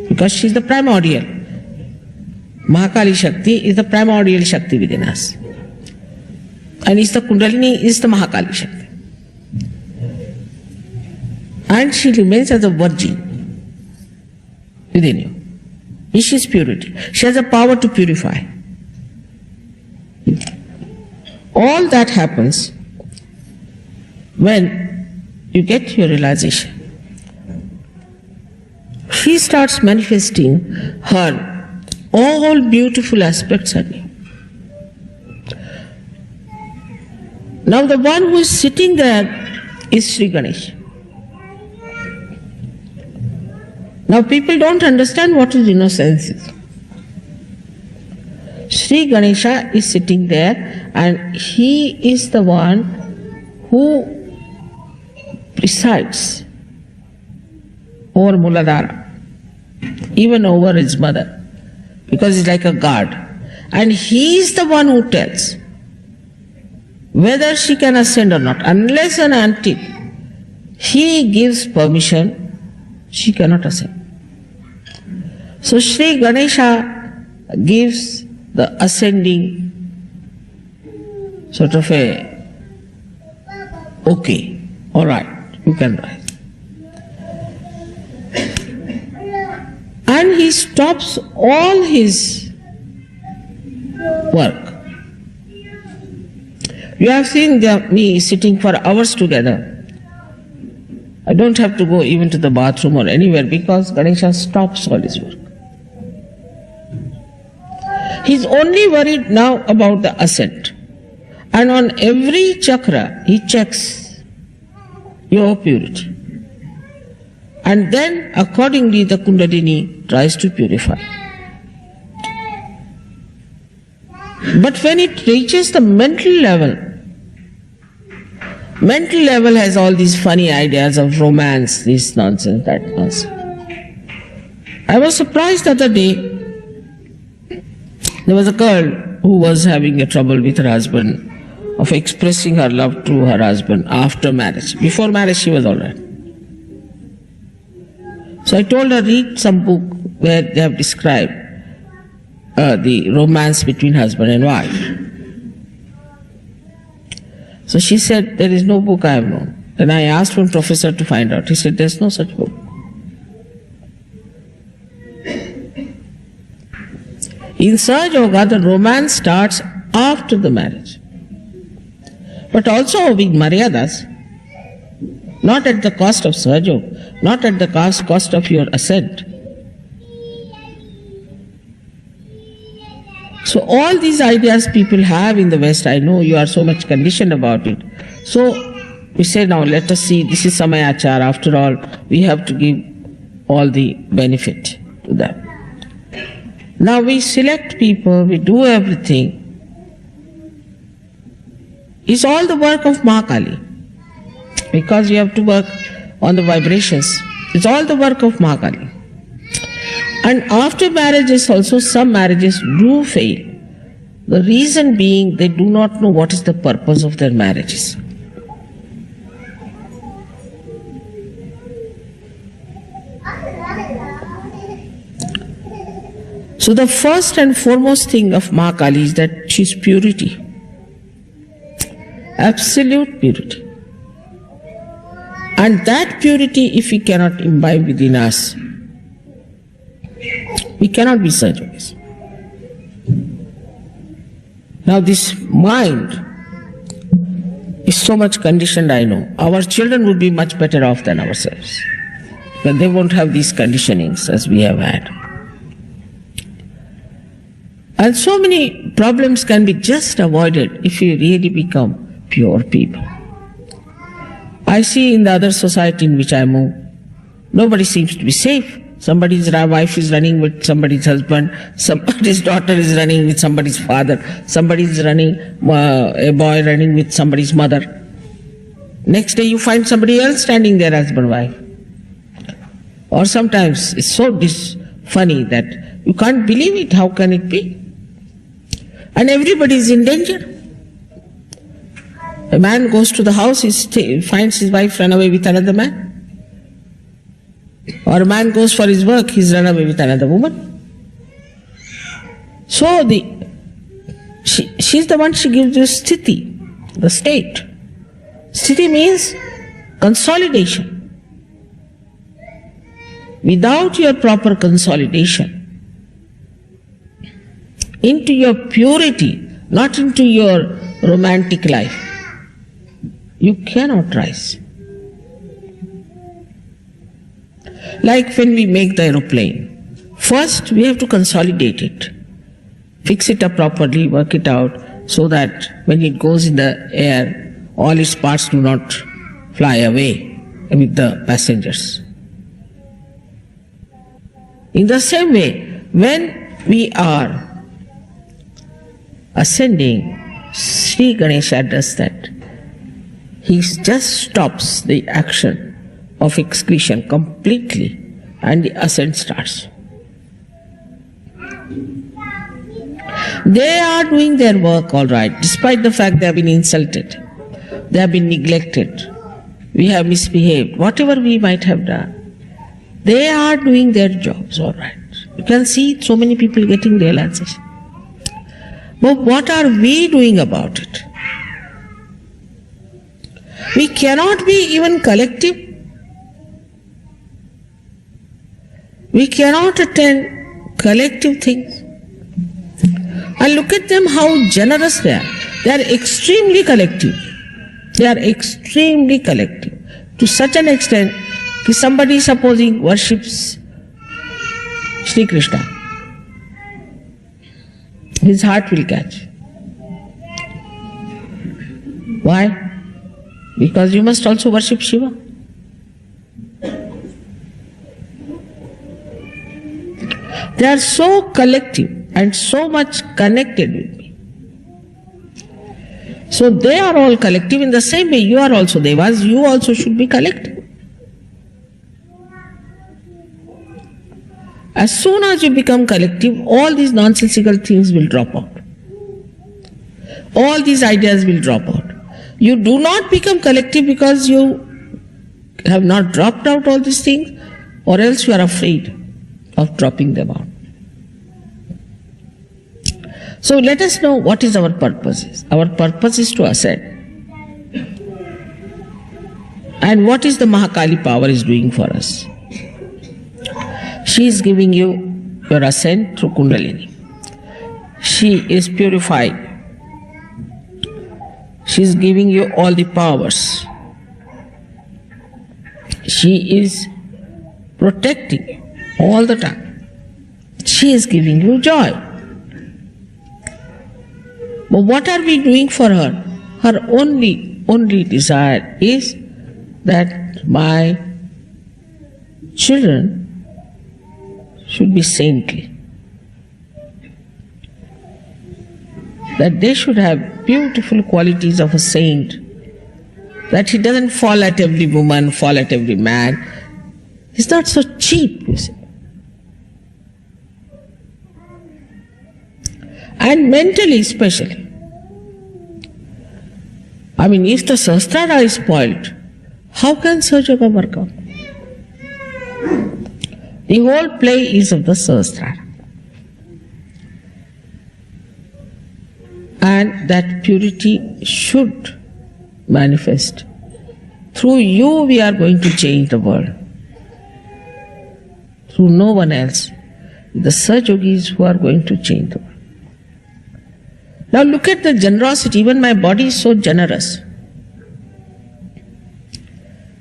Because she is the primordial. Mahakali Shakti is the primordial Shakti within us. And it's the Kundalini is the Mahakali Shakti. And she remains as a virgin within you. She is purity. She has the power to purify. All that happens when you get your realization. She starts manifesting her all beautiful aspects of you. Now the one who is sitting there is Sri Ganesha. Now people don't understand what is innocence is. Sri Ganesha is sitting there and he is the one who presides over Muladhara, even over his mother, because he's like a guard. And he is the one who tells whether she can ascend or not. Unless and until he gives permission, she cannot ascend. So Sri Ganesha gives the ascending sort of a, okay, all right, you can rise. And he stops all his work. You have seen me sitting for hours together. I don't have to go even to the bathroom or anywhere because Ganesha stops all his work. He's only worried now about the ascent. And on every chakra, he checks your purity. And then, accordingly, the Kundalini tries to purify. But when it reaches the mental level has all these funny ideas of romance, this nonsense, that nonsense. I was surprised the other day. There was a girl who was having a trouble with her husband of expressing her love to her husband after marriage. Before marriage she was all right. So I told her, read some book where they have described the romance between husband and wife. So she said, there is no book I have known. Then I asked one professor to find out. He said, there is no such book. In Sahaja Yoga, the romance starts after the marriage. But also with Maryadas, not at the cost of Sahaja Yoga, not at the cost of your ascent. So all these ideas people have in the West, I know you are so much conditioned about it. So we say, now let us see, this is Samayachar, after all, we have to give all the benefit to them. Now we select people, we do everything. It's all the work of Ma Kali. Because you have to work on the vibrations. It's all the work of Ma Kali. And after marriages also, some marriages do fail. The reason being they do not know what is the purpose of their marriages. So the first and foremost thing of Ma Kali is that she is purity. Absolute purity. And that purity, if we cannot imbibe within us, we cannot be Sahaja Yogis. Now this mind is so much conditioned, I know. Our children would be much better off than ourselves. But they won't have these conditionings as we have had. And so many problems can be just avoided if we really become pure people. I see in the other society in which I move, nobody seems to be safe. Somebody's wife is running with somebody's husband, somebody's daughter is running with somebody's father, somebody's running, a boy running with somebody's mother. Next day you find somebody else standing there, husband, wife. Or sometimes it's so funny that you can't believe it, how can it be? And everybody is in danger. A man goes to the house, he finds his wife run away with another man. Or a man goes for his work, he's run away with another woman. So she's the one, she gives you sthiti, the state. Sthiti means consolidation. Without your proper consolidation into your purity, not into your romantic life, you cannot rise. Like when we make the aeroplane, first we have to consolidate it, fix it up properly, work it out so that when it goes in the air, all its parts do not fly away with the passengers. In the same way, when we are ascending, Sri Ganesha does that. He just stops the action of excretion completely and the ascent starts. They are doing their work all right, despite the fact they have been insulted, they have been neglected, we have misbehaved, whatever we might have done. They are doing their jobs all right. You can see so many people getting realization. But what are we doing about it? We cannot be even collective. We cannot attend collective things. And look at them, how generous they are. They are extremely collective. They are extremely collective. To such an extent that somebody supposing worships Sri Krishna, his heart will catch. Why? Because you must also worship Shiva. They are so collective and so much connected with me. So they are all collective in the same way you are also devas, you also should be collective. As soon as you become collective, all these nonsensical things will drop out. All these ideas will drop out. You do not become collective because you have not dropped out all these things, or else you are afraid of dropping them out. So let us know what is our purpose is. Our purpose is to ascend. And what is the Mahakali power is doing for us? She is giving you your ascent through Kundalini. She is purifying. She is giving you all the powers. She is protecting you all the time. She is giving you joy. But what are we doing for her? Her only desire is that my children should be saintly. That they should have beautiful qualities of a saint. That he doesn't fall at every woman, fall at every man. He's not so cheap, you see. And mentally especially. I mean, if the Sahasrara is spoiled, how can Sahaja Yoga work out? The whole play is of the Sahasrara. And that purity should manifest. Through you we are going to change the world. Through no one else. The Sahaja-yogis who are going to change the world. Now look at the generosity. Even my body is so generous.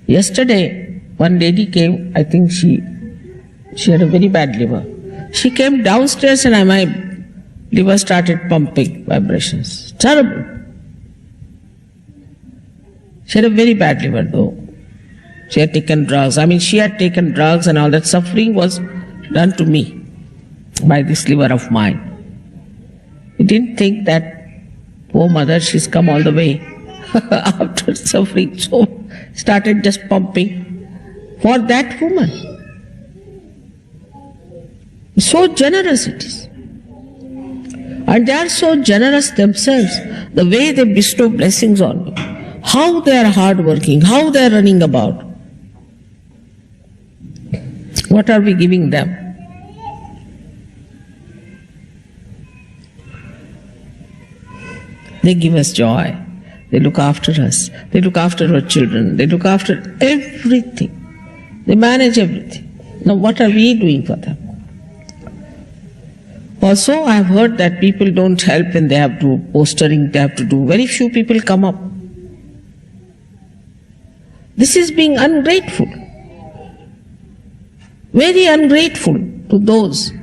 Yesterday, one lady came, I think she had a very bad liver. She came downstairs and my liver started pumping vibrations. Terrible. She had a very bad liver though. She had taken drugs. I mean, she had taken drugs and all that suffering was done to me by this liver of mine. He didn't think that, poor mother, she's come all the way after suffering, so started just pumping for that woman. So generous it is. And they are so generous themselves, the way they bestow blessings on you, how they are hardworking, how they are running about. What are we giving them? They give us joy. They look after us. They look after our children. They look after everything. They manage everything. Now what are we doing for them? Also, I have heard that people don't help when they have to postering, they have to do. Very few people come up. This is being ungrateful. Very ungrateful to those.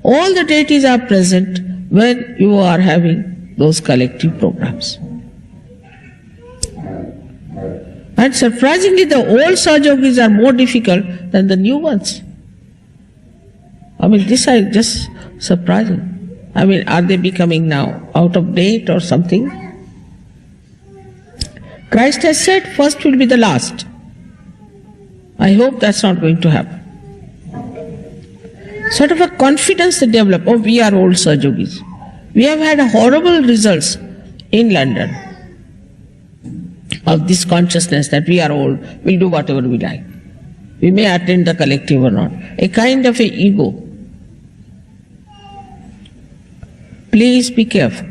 All the deities are present when you are having those collective programs. And surprisingly, the old Sahaja-yogis are more difficult than the new ones. I mean, this is just surprising. I mean, are they becoming now out of date or something? Christ has said, first will be the last. I hope that's not going to happen. Sort of a confidence they develop, oh, we are old Sahaja-yogis. We have had horrible results in London of this consciousness that we are old, we'll do whatever we like. We may attend the collective or not. A kind of a ego. Please be careful.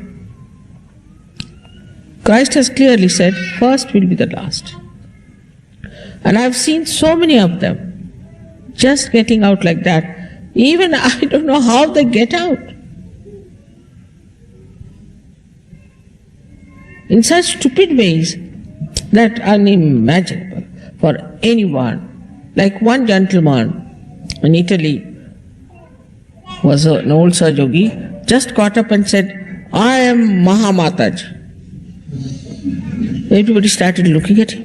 Christ has clearly said, first will be the last. And I've seen so many of them just getting out like that. Even I don't know how they get out. In such stupid ways that are unimaginable for anyone. Like one gentleman in Italy was an old Sahaja Yogi, just got up and said, I am Mahamataji. Everybody started looking at him.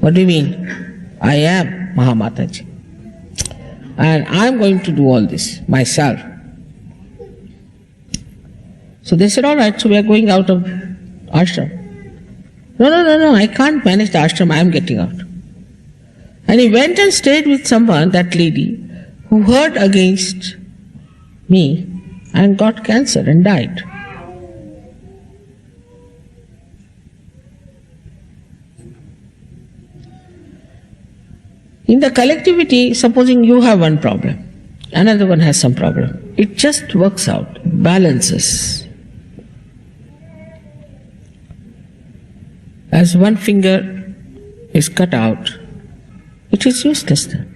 What do you mean? I am Mahamataji. And I am going to do all this myself. So they said, all right, so we are going out of ashram. No, I can't manage the ashram, I am getting out. And he went and stayed with someone, that lady, who heard against me and got cancer and died. In the collectivity, supposing you have one problem, another one has some problem, it just works out, balances. As one finger is cut out, it is useless then.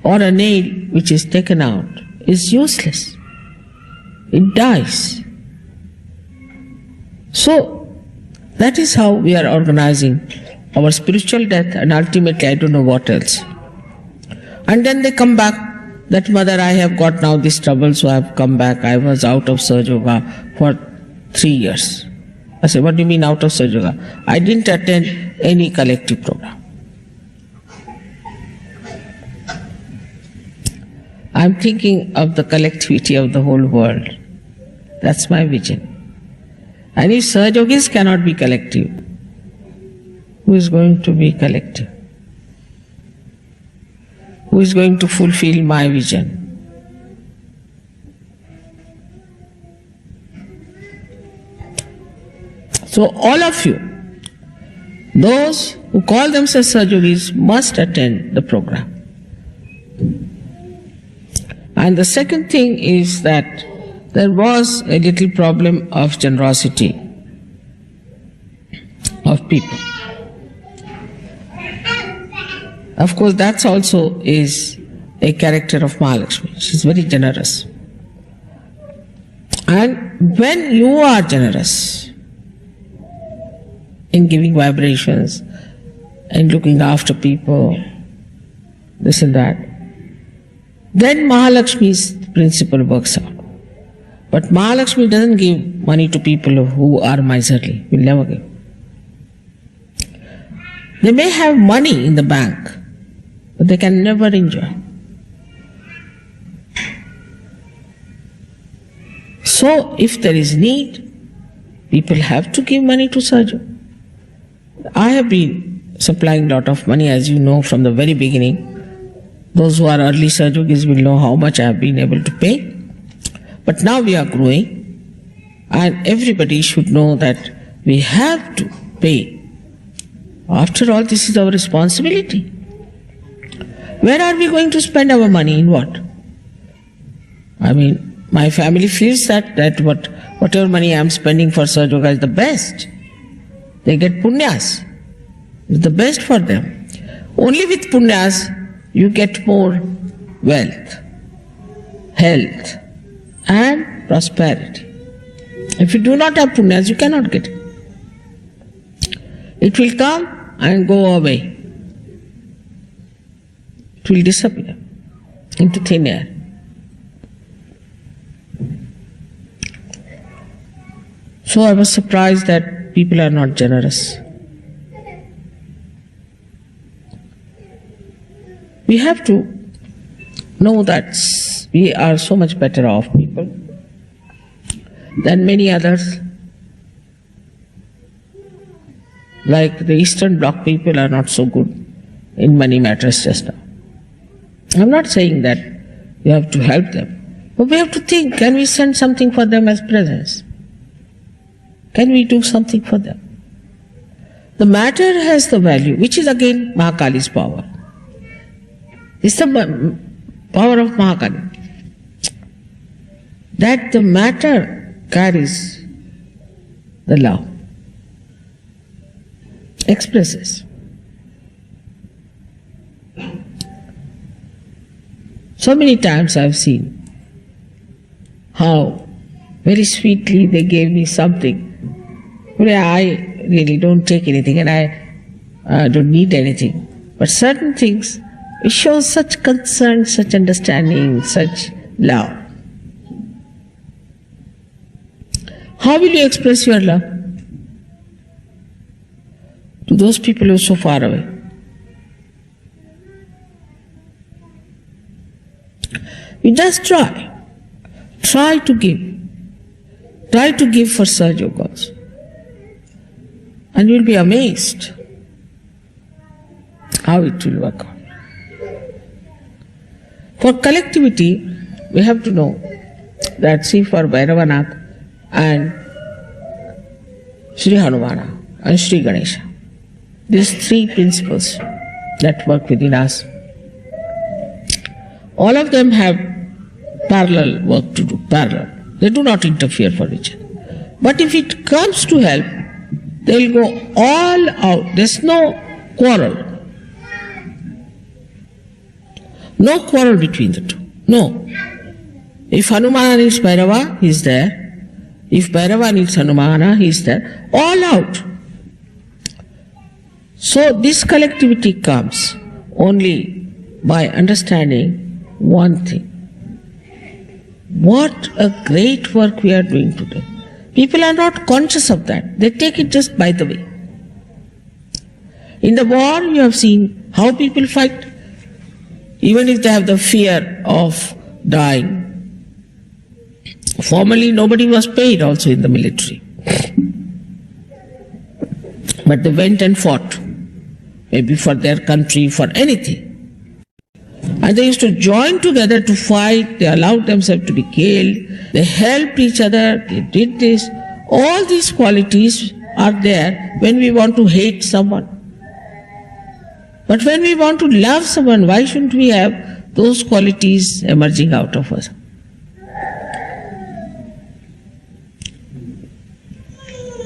Or a nail which is taken out is useless. It dies. So, that is how we are organizing our spiritual death and ultimately I don't know what else. And then they come back, that mother, I have got now this trouble, so I have come back. I was out of Sahaja Yoga for 3 years. I said, what do you mean out of Sahaja Yoga? I didn't attend any collective program. I'm thinking of the collectivity of the whole world. That's my vision. And if Sahaja Yogis cannot be collective, who is going to be collective? Who is going to fulfill my vision? So all of you, those who call themselves Sahaja Yogis, must attend the program. And the second thing is that there was a little problem of generosity of people. Of course, that also is a character of Mahalakshmi. She is very generous. And when you are generous in giving vibrations and looking after people, this and that, then Mahalakshmi's principle works out. But Mahalakshmi doesn't give money to people who are miserly, will never give. They may have money in the bank, but they can never enjoy. So, if there is need, people have to give money to Sahaja. I have been supplying a lot of money, as you know, from the very beginning. Those who are early Sahaja Yogis will know how much I have been able to pay. But now we are growing, and everybody should know that we have to pay. After all, this is our responsibility. Where are we going to spend our money? In what? I mean, my family feels that whatever money I am spending for Sahaja Yoga is the best. They get punyas. It's the best for them. Only with punyas you get more wealth, health, and prosperity. If you do not have punyas, you cannot get it. It will come and go away. It will disappear into thin air. So I was surprised that people are not generous. We have to know that we are so much better off people than many others. Like the Eastern Bloc people are not so good in money matters just now. I'm not saying that we have to help them, but we have to think, can we send something for them as presents? Can we do something for them? The matter has the value, which is again Mahakali's power. It's the power of Mahakali. That the matter carries the love. Expresses. So many times I've seen how very sweetly they gave me something. I really don't take anything and I don't need anything. But certain things, it shows such concern, such understanding, such love. How will you express your love to those people who are so far away? You just try. Try to give. Try to give for Sergio cause. And you'll be amazed how it will work out. For collectivity, we have to know that, see, for Bhairavanath and Sri Hanumana and Sri Ganesha, these three principles that work within us, all of them have parallel work to do, parallel. They do not interfere for each other. But if it comes to help, they will go all out. There's no quarrel. No quarrel between the two. No. If Hanumana needs Bhairava, he is there. If Bhairava needs Hanumana, he is there. All out. So this collectivity comes only by understanding one thing. What a great work we are doing today. People are not conscious of that. They take it just by the way. In the war, you have seen how people fight. Even if they have the fear of dying. Formerly, nobody was paid also in the military. But they went and fought. Maybe for their country, for anything. And they used to join together to fight. They allowed themselves to be killed. They helped each other. They did this. All these qualities are there when we want to hate someone. But when we want to love someone, why shouldn't we have those qualities emerging out of us?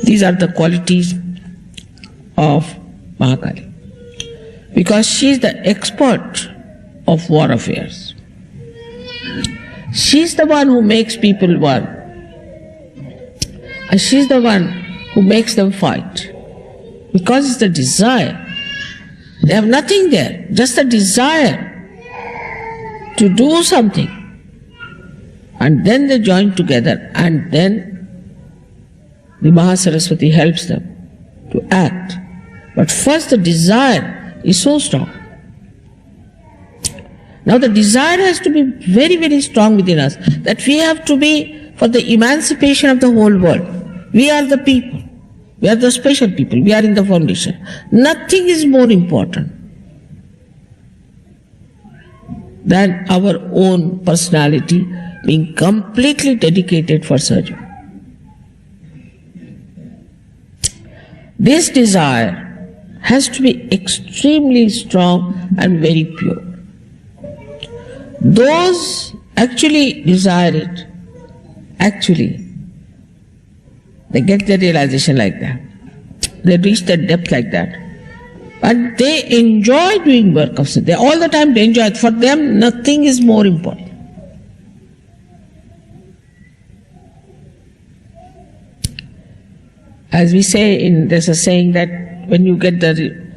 These are the qualities of Mahakali. Because she is the expert of war affairs. She is the one who makes people one. And she is the one who makes them fight. Because it's the desire. They have nothing there, just a desire to do something. And then they join together, and then the Mahasaraswati helps them to act. But first the desire is so strong. Now the desire has to be very, very strong within us, that we have to be for the emancipation of the whole world. We are the people. We are the special people. We are in the foundation. Nothing is more important than our own personality being completely dedicated for Sergio. This desire has to be extremely strong and very pure. Those actually desire it, actually, they get their realization like that. They reach the depth like that. And they enjoy doing work of Siddhi. All the time they enjoy it. For them, nothing is more important. As we say, there's a saying that when you get the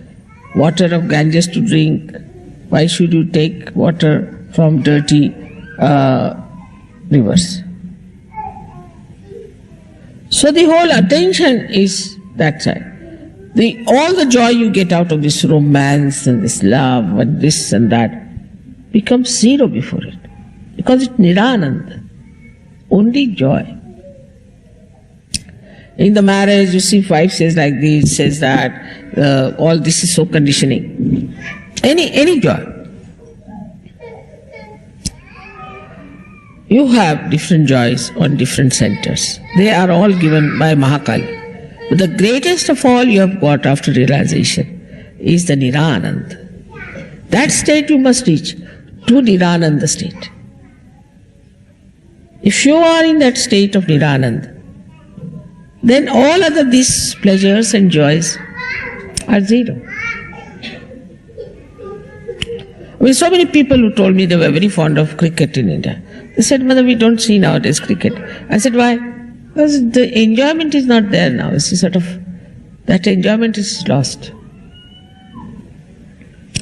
water of Ganges to drink, why should you take water from dirty rivers? So the whole attention is that side. All the joy you get out of this romance and this love and this and that becomes zero before it. Because it's Niranand, only joy. In the marriage, you see, wife says like this, says that, all this is so conditioning. Any joy. You have different joys on different centers. They are all given by Mahakali. But the greatest of all you have got after realization is the Niranand. That state you must reach, to Nirananda state. If you are in that state of Niranand, then all other these pleasures and joys are zero. I mean, so many people who told me they were very fond of cricket in India. They said, Mother, we don't see nowadays cricket. I said, why? Because the enjoyment is not there now. It's sort of, that enjoyment is lost.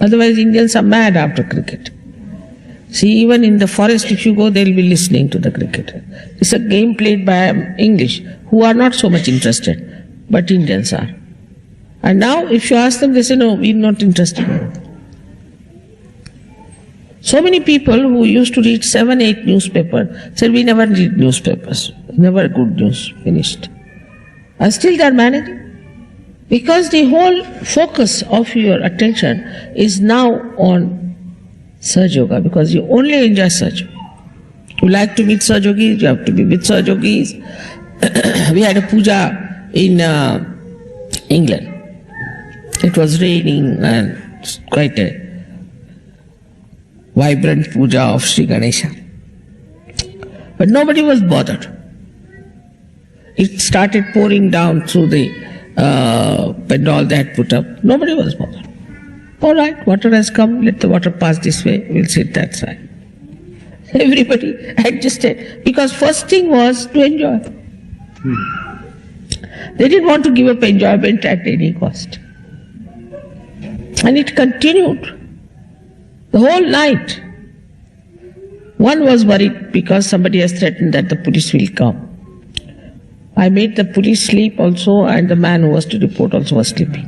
Otherwise, Indians are mad after cricket. See, even in the forest, if you go, they'll be listening to the cricket. It's a game played by English, who are not so much interested, but Indians are. And now, if you ask them, they say, no, we're not interested in it. So many people who used to read 7, 8 newspapers said, we never read newspapers, never good news, finished. And still they are managing. Because the whole focus of your attention is now on Sahaja Yoga, because you only enjoy Sahaja Yoga. You like to meet Sahaja Yogis, you have to be with Sahaja Yogis. We had a puja in England. It was raining and quite a vibrant puja of Sri Ganesha. But nobody was bothered. It started pouring down through the pandal that put up. Nobody was bothered. All right, water has come, let the water pass this way, we'll sit that side. Everybody adjusted, because first thing was to enjoy. They didn't want to give up enjoyment at any cost. And it continued the whole night. One was worried because somebody has threatened that the police will come. I made the police sleep also, and the man who was to report also was sleeping.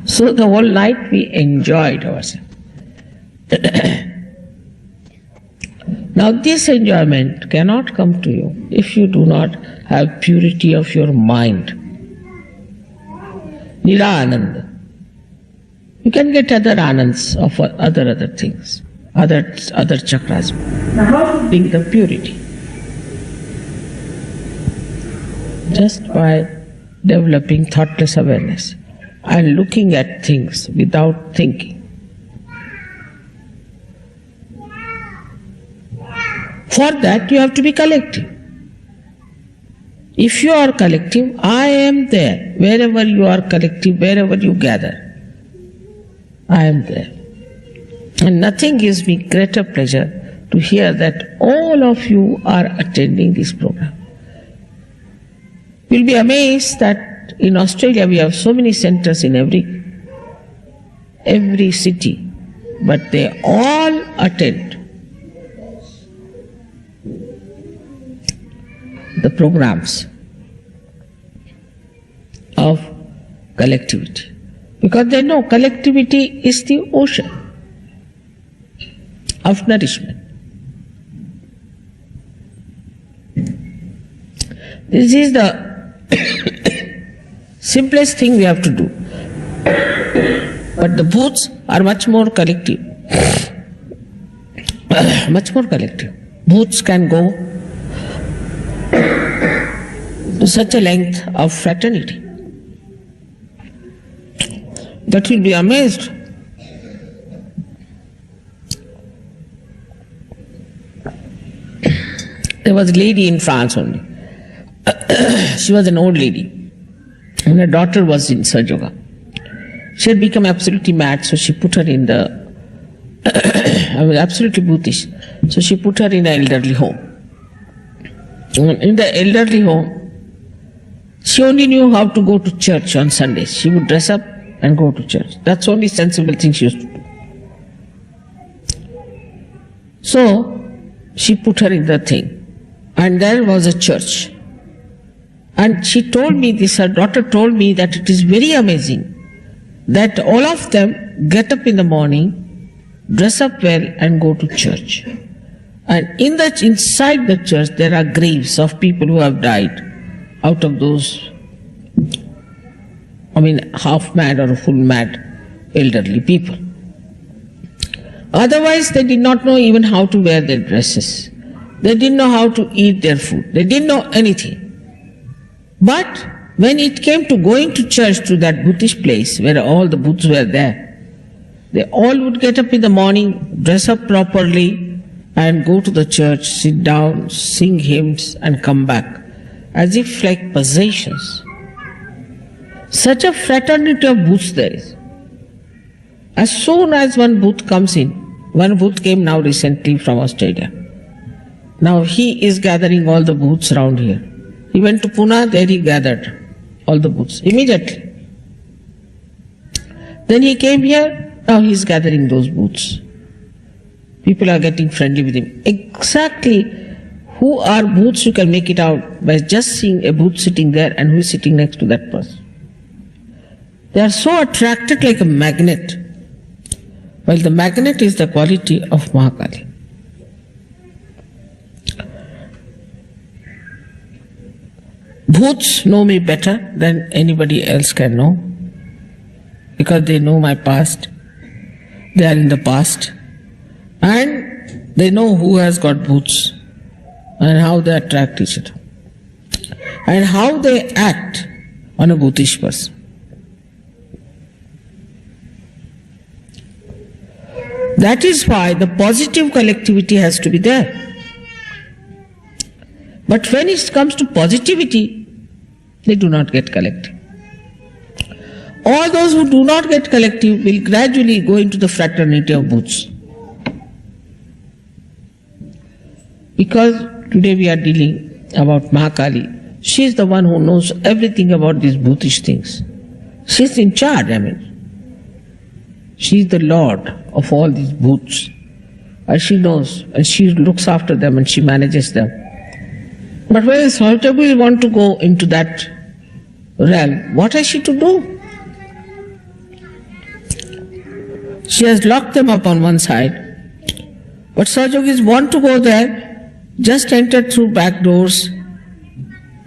So the whole night we enjoyed ourselves. Now this enjoyment cannot come to you if you do not have purity of your mind. Nira-ananda. You can get other anands of other things, other chakras. Now how to bring the purity? Just by developing thoughtless awareness and looking at things without thinking. For that you have to be collective. If you are collective, I am there. Wherever you are collective, wherever you gather, I am there. And nothing gives me greater pleasure to hear that all of you are attending this program. You'll be amazed that in Australia we have so many centers in every city, but they all attend the programs of collectivity. Because they know collectivity is the ocean of nourishment. This is the simplest thing we have to do. But the booths are much more collective. Much more collective. Booths can go to such a length of fraternity that you'll be amazed. There was a lady in France only. She was an old lady, and her daughter was in Sahaja Yoga. She had become absolutely mad, so she put her in the I was absolutely brutish. So she put her in an elderly home. In the elderly home, she only knew how to go to church on Sundays. She would dress up and go to church. That's the only sensible thing she used to do. So she put her in the thing, and there was a church. And she told me this, her daughter told me that it is very amazing that all of them get up in the morning, dress up well and go to church. And inside the church there are graves of people who have died out of those, half mad or full mad elderly people. Otherwise they did not know even how to wear their dresses. They didn't know how to eat their food. They didn't know anything. But when it came to going to church, to that Buddhist place where all the Buddhas were there, they all would get up in the morning, dress up properly and go to the church, sit down, sing hymns and come back. as if like possessions. Such a fraternity of booths there is. As soon as one booth comes in, one booth came now recently from Australia. Now he is gathering all the booths around here. He went to Pune, there he gathered all the booths immediately. Then he came here, now he is gathering those booths. People are getting friendly with him. Exactly who are booths you can make it out by just seeing a booth sitting there and who is sitting next to that person. They are so attracted like a magnet. Well, the magnet is the quality of Mahakali. Bhoots know me better than anybody else can know because they know my past. They are in the past and they know who has got bhoots and how they attract each other and how they act on a bhutish person. That is why the positive collectivity has to be there. But when it comes to positivity, they do not get collective. All those who do not get collective will gradually go into the fraternity of bhoots. Because today we are dealing about Mahakali. She is the one who knows everything about these bhutish things. She is in charge, She is the Lord of all these bhoots. And she knows, and she looks after them and she manages them. But when Sahajabi want to go into that realm, what has she to do? She has locked them up on one side. But Sahajogis want to go there, just enter through back doors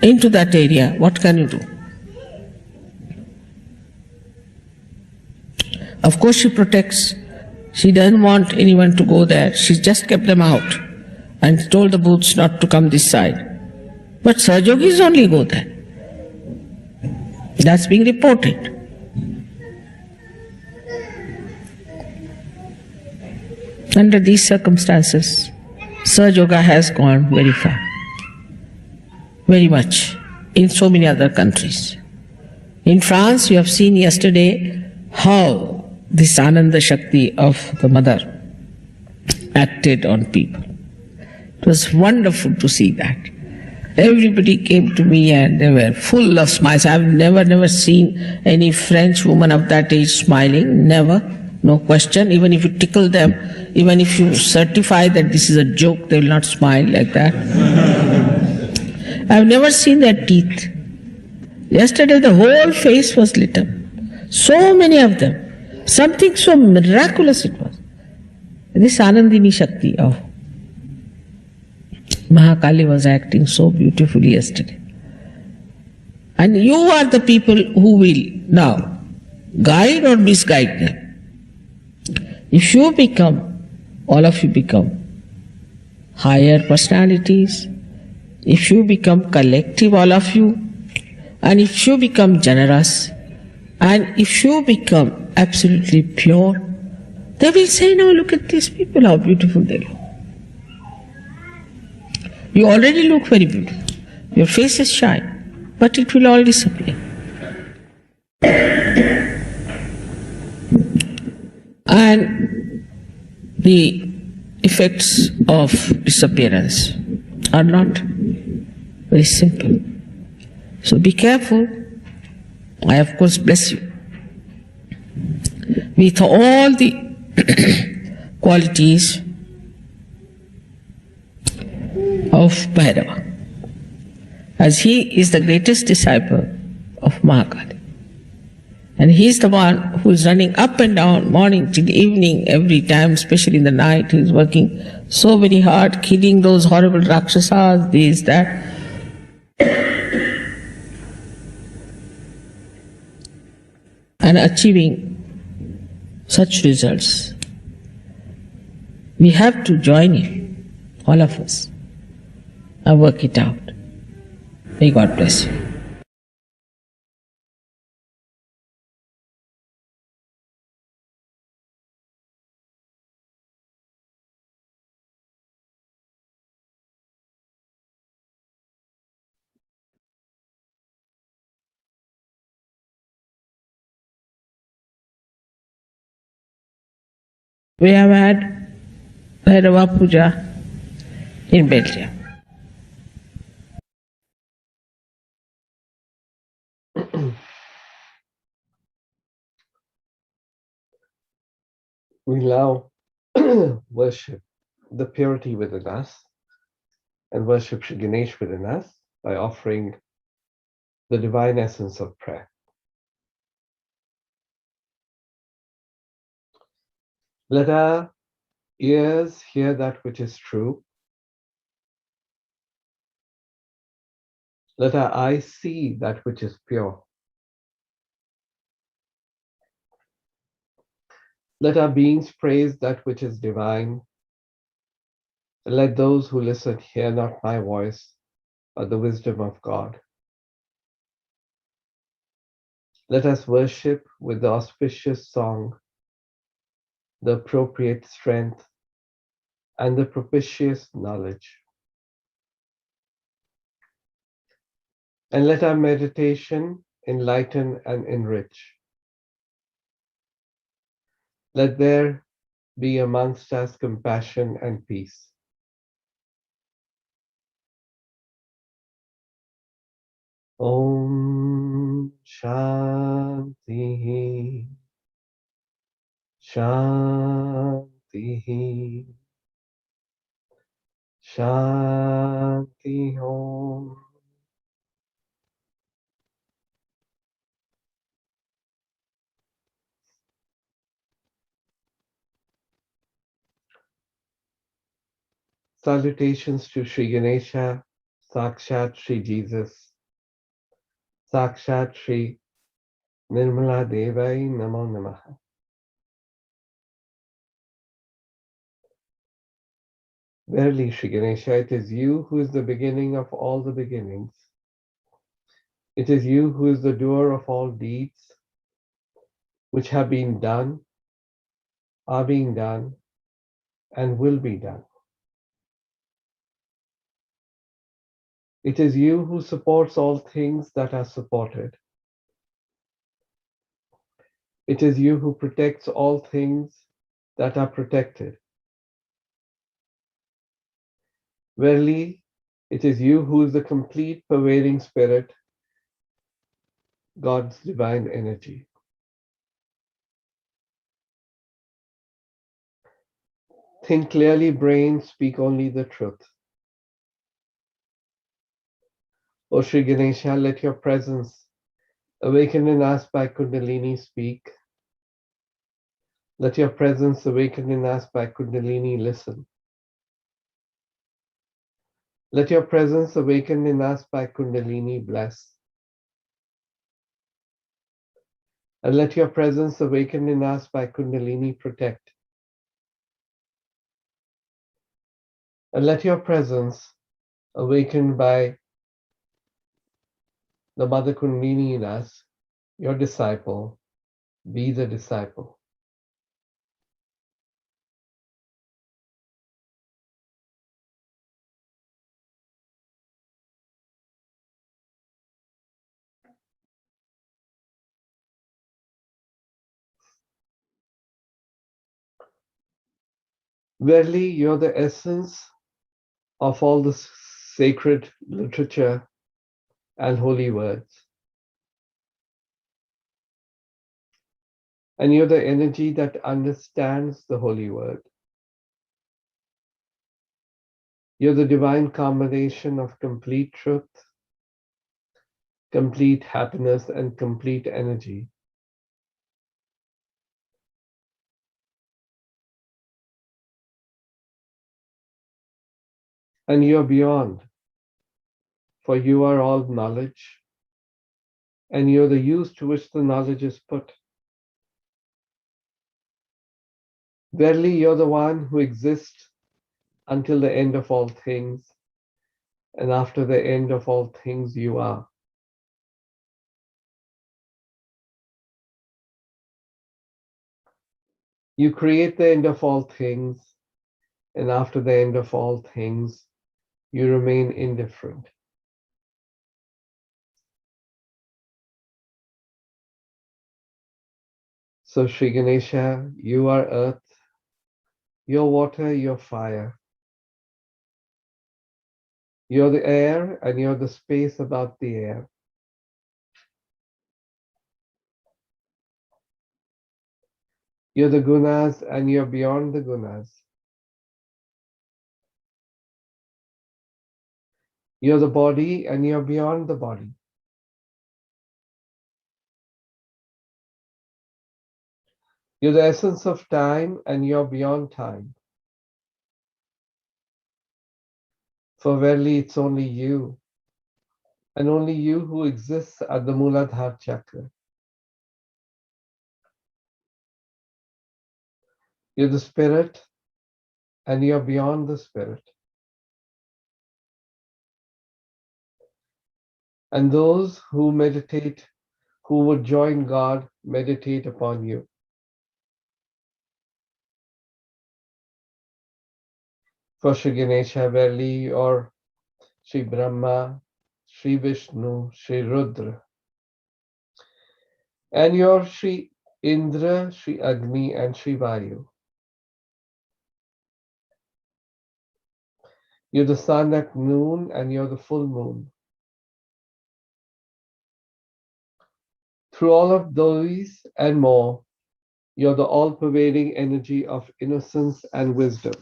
into that area. What can you do? Of course she protects. She doesn't want anyone to go there. She just kept them out and told the booths not to come this side. But Sahajogis only go there. That's being reported. Under these circumstances, Sahaja has gone very far, very much, in so many other countries. In France, you have seen yesterday how this Ananda Shakti of the mother acted on people. It was wonderful to see that. Everybody came to me and they were full of smiles. I've never seen any French woman of that age smiling, never, no question. Even if you tickle them, even if you certify that this is a joke, they will not smile like that. I've never seen their teeth. Yesterday the whole face was lit up. So many of them. Something so miraculous it was. This Anandini Shakti of Mahakali was acting so beautifully yesterday. And you are the people who will now guide or misguide them. If you become, all of you become higher personalities, if you become collective, all of you, and if you become generous, and if you become absolutely pure, they will say, now look at these people, how beautiful they look. You already look very beautiful. Your faces shine, but it will all disappear. And the effects of disappearance are not very simple. So be careful. I of course bless you with all the qualities of Bhairava, as he is the greatest disciple of Mahakali. And he is the one who is running up and down, morning till evening, every time, especially in the night. He is working so very hard, killing those horrible Rakshasas, this, that. And achieving such results. We have to join him, all of us, and work it out. May God bless you. We have had Bhairava Puja in Belgium. We now worship the purity within us and worship Shri Ganesh within us by offering the divine essence of prayer. Let our ears hear that which is true. Let our eyes see that which is pure. Let our beings praise that which is divine. And let those who listen hear not my voice, but the wisdom of God. Let us worship with the auspicious song, the appropriate strength, and the propitious knowledge. And let our meditation enlighten and enrich. Let there be amongst us compassion and peace. Om Shanti Shanti Shanti Om. Salutations to Sri Ganesha, Sakshat Sri Jesus, Sakshat Sri Nirmala Devai Namo Namaha. Verily, Sri Ganesha, it is you who is the beginning of all the beginnings. It is you who is the doer of all deeds which have been done, are being done, and will be done. It is you who supports all things that are supported. It is you who protects all things that are protected. Verily, it is you who is the complete pervading spirit, God's divine energy. Think clearly, brain, speak only the truth. O Sri Ganesha, let your presence awaken in us by Kundalini speak. Let your presence awaken in us by Kundalini listen. Let your presence awaken in us by Kundalini bless. And let your presence awaken in us by Kundalini protect. And let your presence awaken by the Mother Kundalini in us, your disciple, be the disciple. Verily, you're the essence of all the sacred literature and holy words. And you're the energy that understands the holy word. You're the divine combination of complete truth, complete happiness, and complete energy. And you're beyond, for you are all knowledge, and you're the use to which the knowledge is put. Verily, you're the one who exists until the end of all things, and after the end of all things, you are. You create the end of all things, and after the end of all things, you remain indifferent. So, Sri Ganesha, you are earth, You're water, you're fire. You're the air and you're the space about the air. You're the gunas and you're beyond the gunas. You're the body and you're beyond the body. You're the essence of time and you're beyond time. For verily it's only you, and only you who exists at the Muladhara chakra. You're the spirit and you're beyond the spirit. And those who meditate, who would join God, meditate upon you. For Shri Ganesha, verily, or Shri Brahma, Shri Vishnu, Shri Rudra. And you're Shri Indra, Shri Agni, and Shri Vayu. You're the sun at noon and you're the full moon. Through all of those and more, you're the all-pervading energy of innocence and wisdom.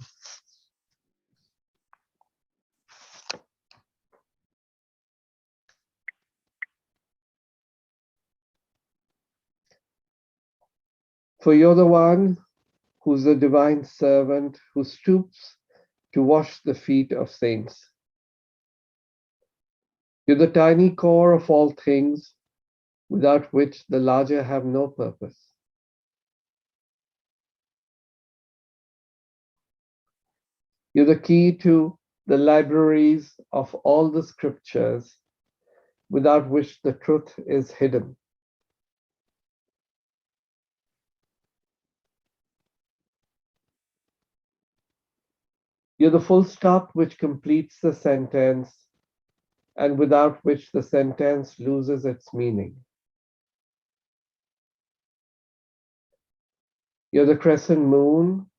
For you're the one who's the divine servant who stoops to wash the feet of saints. You're the tiny core of all things, without which the larger have no purpose. You're the key to the libraries of all the scriptures, without which the truth is hidden. You're the full stop which completes the sentence, and without which the sentence loses its meaning. You're the crescent moon,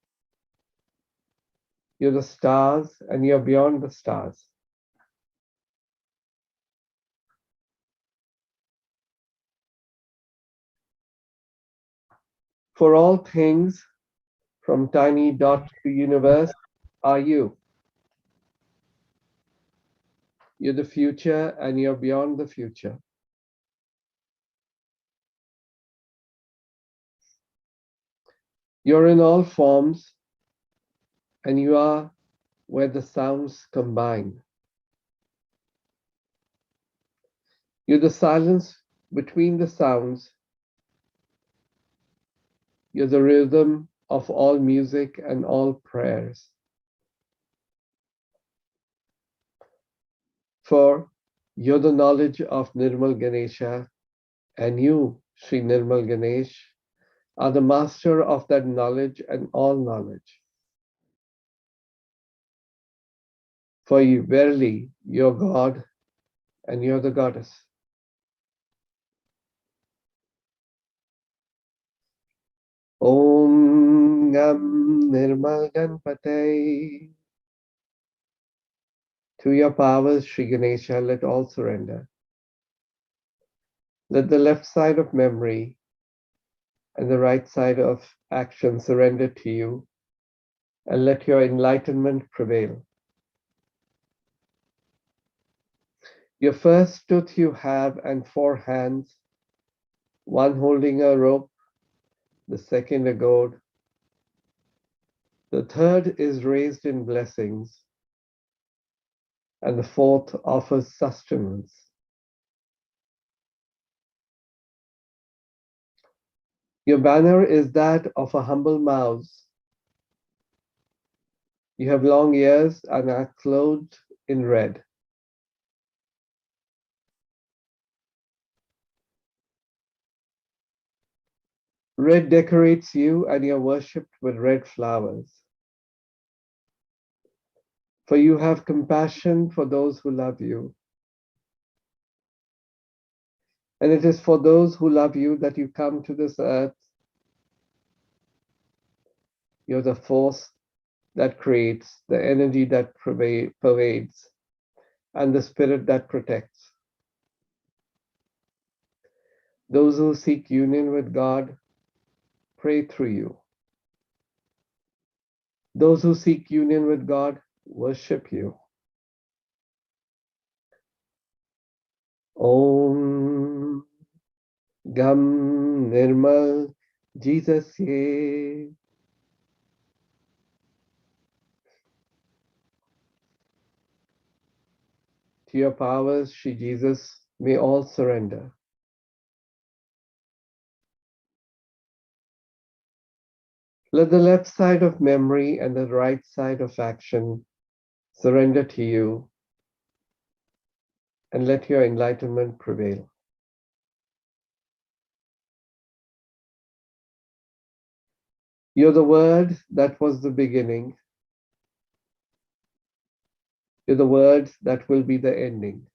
you're the stars, and you're beyond the stars. For all things, from tiny dot to universe, are you. You're the future and you're beyond the future. You're in all forms and you are where the sounds combine. You're the silence between the sounds. You're the rhythm of all music and all prayers. For you're the knowledge of Nirmal Ganesha, and you, Sri Nirmal Ganesh, are the master of that knowledge and all knowledge. For you, verily, you're God and you're the goddess. Om Gam Nirmal Ganpate. To your powers, Sri Ganesha, let all surrender. Let the left side of memory and the right side of action surrender to you, and let your enlightenment prevail. Your first tooth you have and 4 hands, one holding a rope, the second a goad. The third is raised in blessings, and the fourth offers sustenance. Your banner is that of a humble mouse. You have long ears and are clothed in red. Red decorates you and you're worshipped with red flowers. For you have compassion for those who love you. And it is for those who love you that you come to this earth. You're the force that creates, the energy that pervades, and the spirit that protects. Those who seek union with God pray through you. Those who seek union with God worship you. Om Gam Nirmal Jesus Ye. To your powers, Shri Jesus, may all surrender. Let the left side of memory and the right side of action surrender to you, and let your enlightenment prevail. You're the word that was the beginning. You're the word that will be the ending.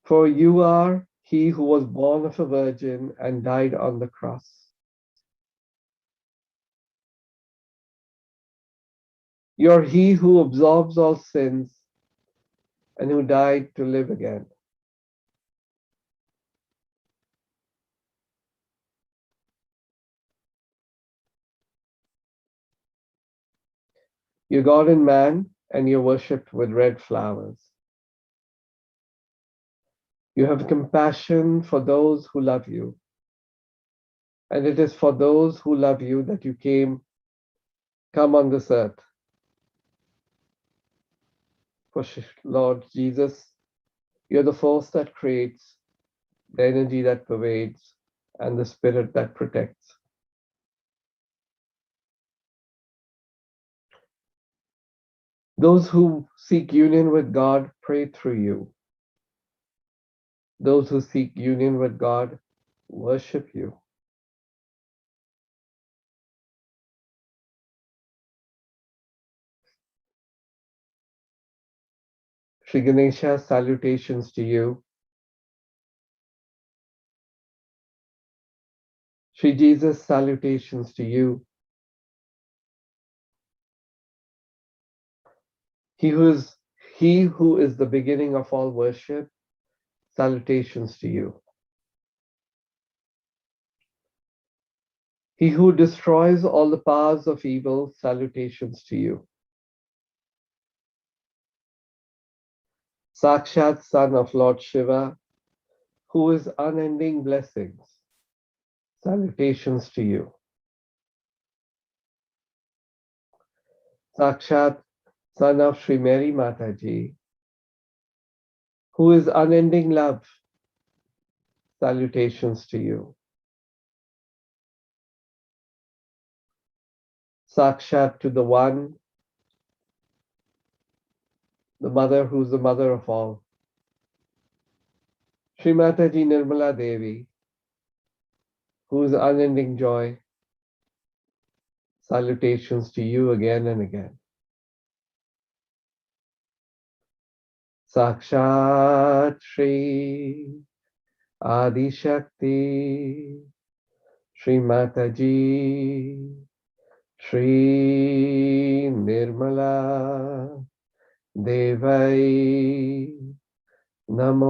For you are he who was born of a virgin and died on the cross. You're he who absorbs all sins and who died to live again. You're God and man, and you're worshipped with red flowers. You have compassion for those who love you, and it is for those who love you that you come on this earth. For Lord Jesus, you're the force that creates, the energy that pervades, and the spirit that protects. Those who seek union with God pray through you. Those who seek union with God worship you. Shri Ganesha, salutations to you. Shri Jesus, salutations to you. He who is the beginning of all worship, salutations to you. He who destroys all the powers of evil, salutations to you. Sakshat Son of Lord Shiva, who is unending blessings, salutations to you. Sakshat Son of Sri Mary Mataji, who is unending love, salutations to you. Sakshat to the One, the Mother who's the Mother of all. Sri Mataji Nirmala Devi, who is unending joy, salutations to you again and again. Sakshat Shri Adi Shakti, Sri Mataji, Shri Nirmala Devai, Namo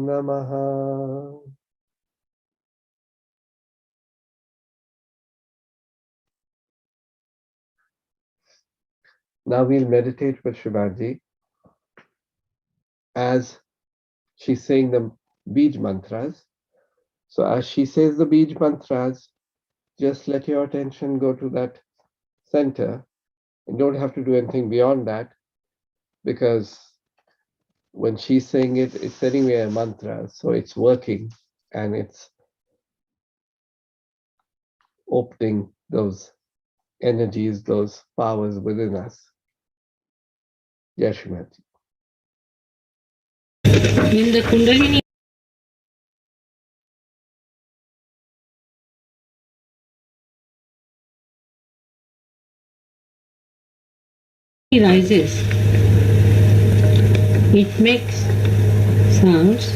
Namaha. Now we'll meditate with Shivaji as she's saying the Bij mantras. So as she says the Bij mantras, just let your attention go to that center and don't have to do anything beyond that, because when she's saying it, it's anyway a mantra, so it's working and it's opening those energies, those powers within us. Jai Shrimati. In the Kundalini rises, it makes sounds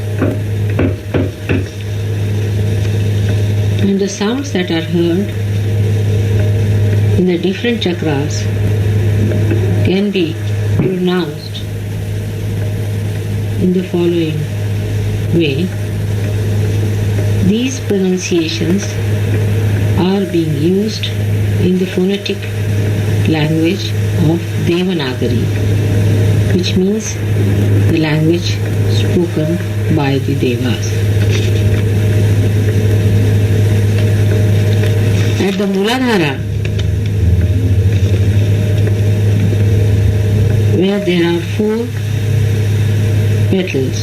And the sounds that are heard in the different chakras can be pronounced in the following way. These pronunciations are being used in the phonetic language of Devanagari, which means the language spoken by the Devas. At the Muladhara, where there are 4 petals,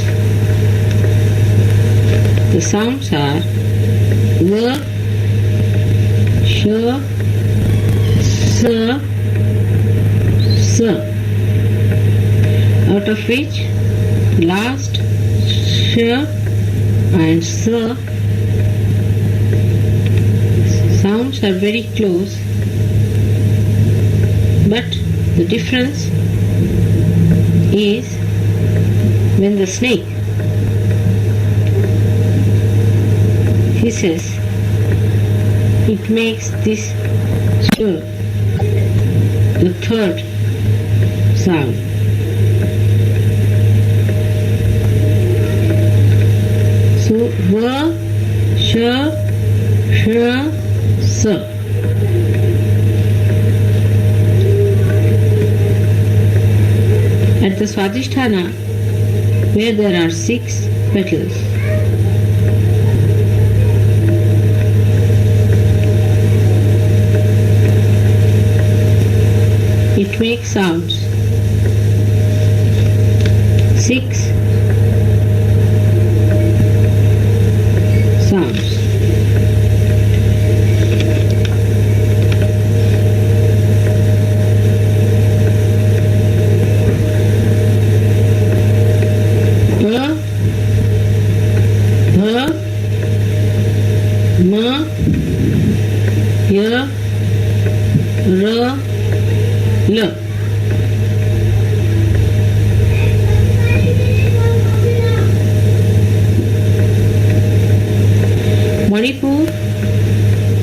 the sounds are V, Sh, S, S, out of which last Sh and S sounds are very close, but the difference is when the snake hisses, it makes this sh, the third sound. So va, sh, sh, s. At the Swadhisthana, where there are 6 petals, it makes sounds 6 sounds. L. Manipur,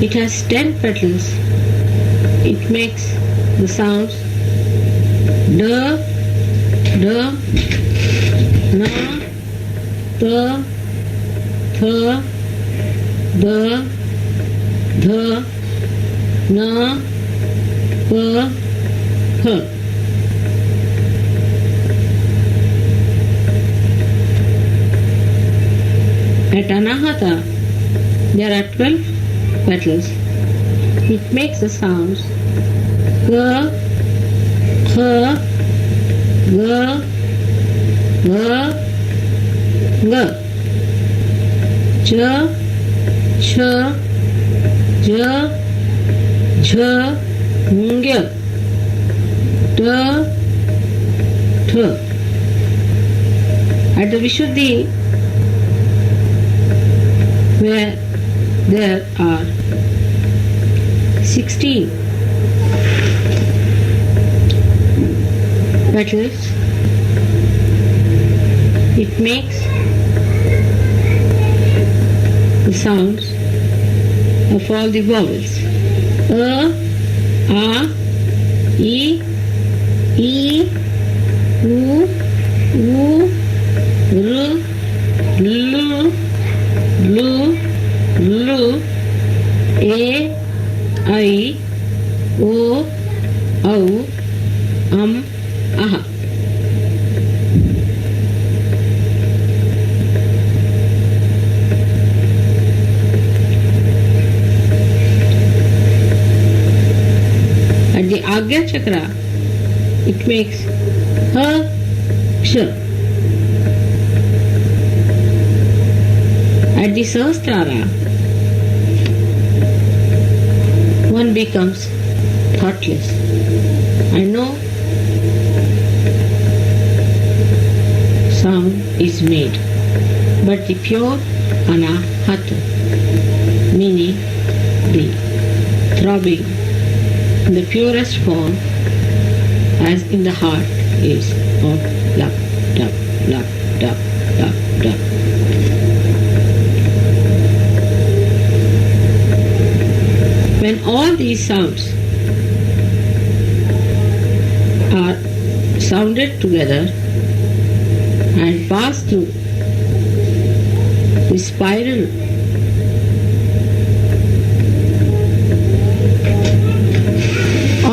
it has 10 petals. It makes the sounds D, D, N, T, Th, D, Th, N, P, H. At Anahata, there are 12 petals. It makes the sounds G, K, G, G, G, Ch, Ch, J, J, Ng, T, Th. At the Vishuddhi, where there are 16 petals, it makes the sounds of all the vowels. A, E, U, R, L, A, I, O, Au, Aha. At the Agya Chakra, it makes Ha, Ksha. At the Sahasrara, one becomes thoughtless. I know sound is made, but the pure Anahata, meaning the throbbing in the purest form, as in the heart, is of lap, dap, lap, dap, lap, dap. when all these sounds are sounded together and pass through the spiral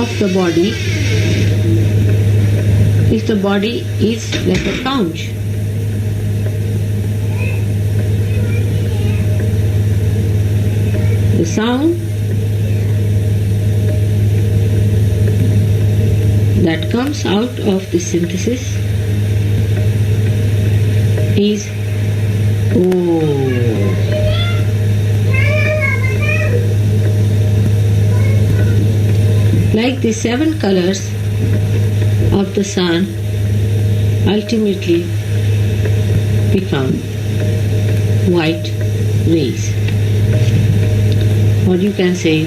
of the body, if the body is like a conch. The sound that comes out of the synthesis is Oh. Like the 7 colors of the sun ultimately become white rays, or you can say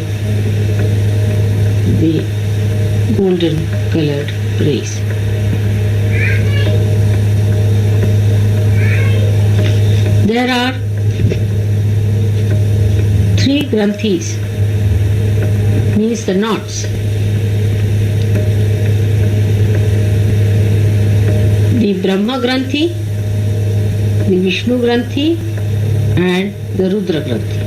the golden colored rays. There are 3 granthis, means the knots. The Brahma Granthi, the Vishnu Granthi and the Rudra Granthi.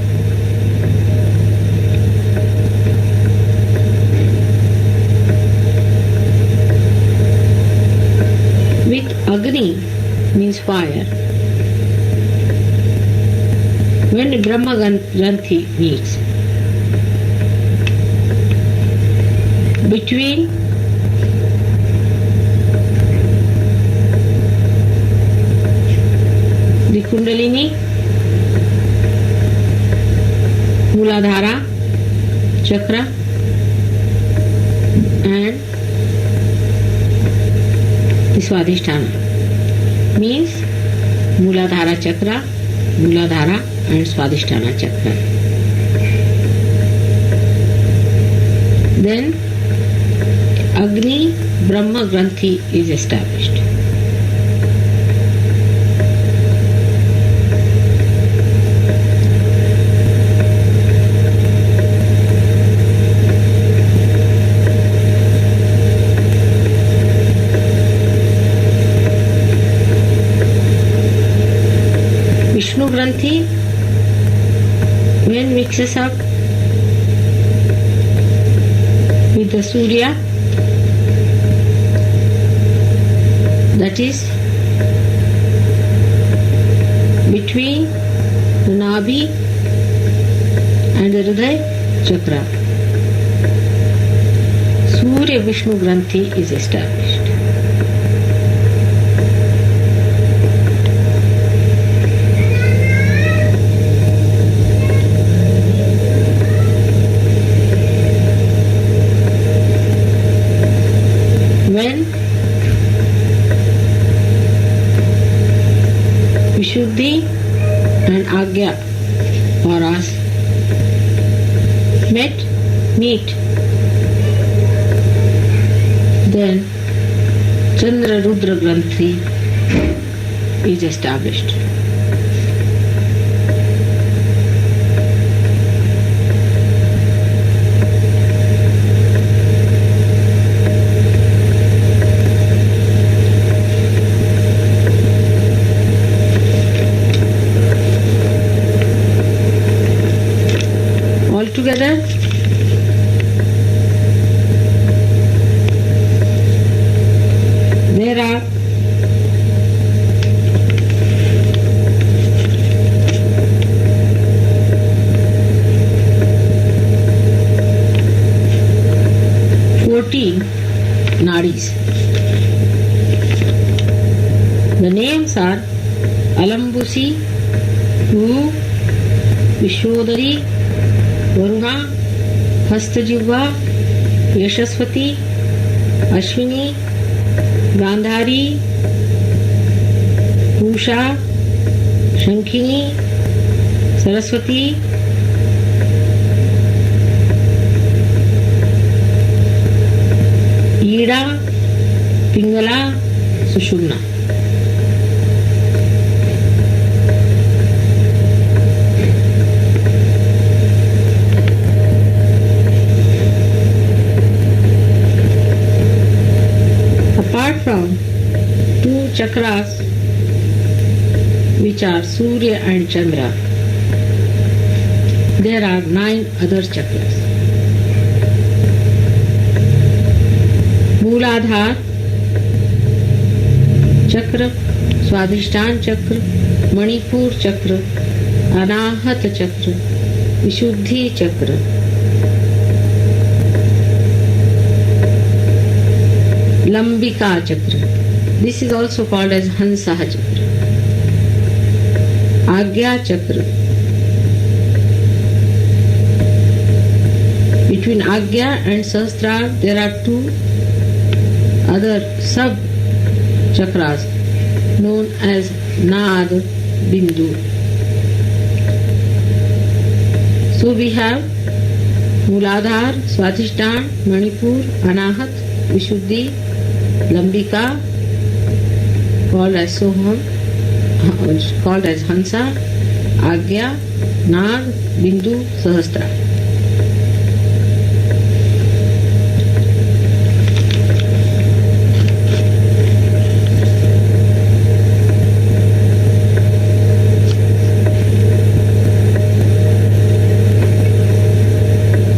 With Agni means fire. When the Brahma Granthi meets, between the Kundalini, Muladhara, Chakra and the Swadhisthana, means Muladhara Chakra, Muladhara and Swadhisthana Chakra. Then Agni Brahma Granthi is established. Vishnu Granthi, when mixes up with the Surya, that is between the Nabhi and the Hridaya Chakra, Surya Vishnu Granthi is established. When Vishuddhi and Agya auras meet, then Chandra Rudra Granthi is established. Altogether, there are 14 nadis. The names are Alambusi, Uru, Vishodari, Varuna, Hastajibha, Yashaswati, Ashwini, Gandhari, Pusha, Shankhini, Saraswati, Ida, Pingala, Sushumna. chakras, which are Surya and Chandra. There are 9 other chakras. Mooladhar Chakra, Swadhisthana Chakra, Manipur Chakra, Anahat Chakra, Vishuddhi Chakra, Lambika Chakra. This is also called as Hansa Chakra. Agya Chakra. Between Agya and Sahasrara there are 2 other sub chakras known as Nad, Bindu. So we have Mooladhar, Swadhisthana, Manipur, Anahat, Vishuddhi, Lambika, called as Soham, called as Hansa, Agya, Nad, Bindu, Sahasrara.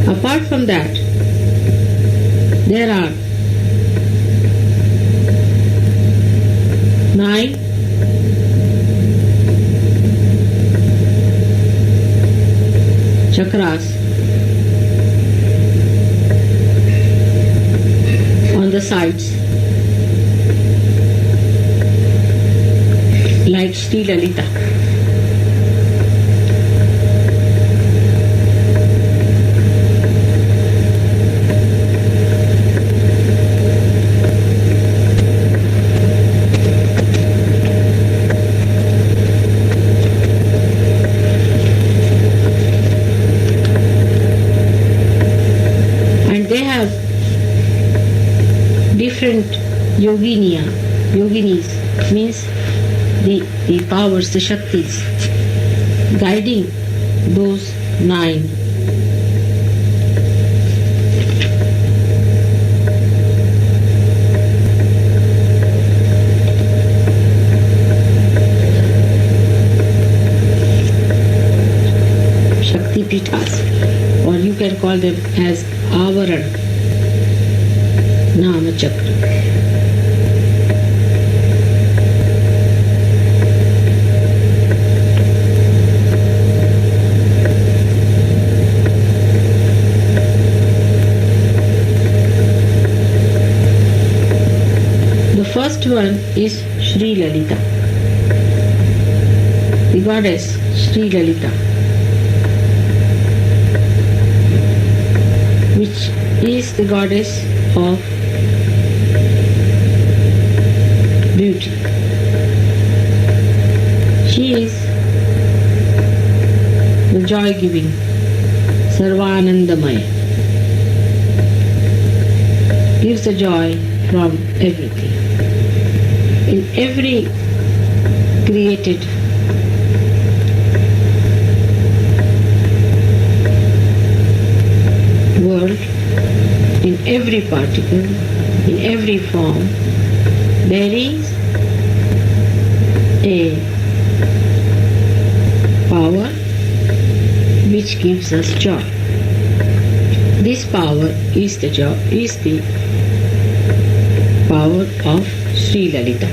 Apart from that, there are 9 chakras on the sides, like Sri Lalita. Different yoginis means the powers, the Shaktis, guiding those 9. Shakti Pitas, or you can call them as Avaran, Nama Chakra. The first one is Sri Lalita, the goddess Sri Lalita, which is the goddess of beauty. She is the joy-giving, Sarvanandamaya, gives the joy from everything. In every created world, in every particle, in every form, there is a power which gives us joy. This power is the power of Sri Lalita.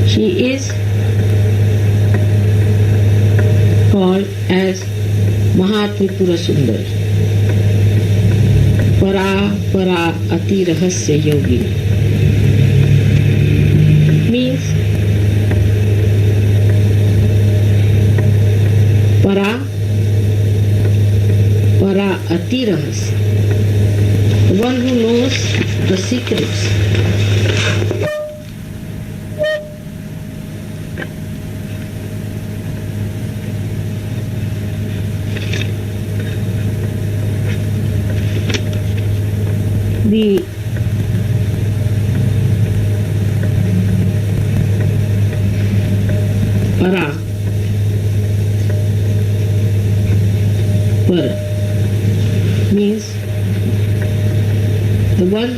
She is called as Mahatripura Sundari, Para Ati Rahasya Yogini, means Para Ati Rahasya, the one who knows the secrets. The Para means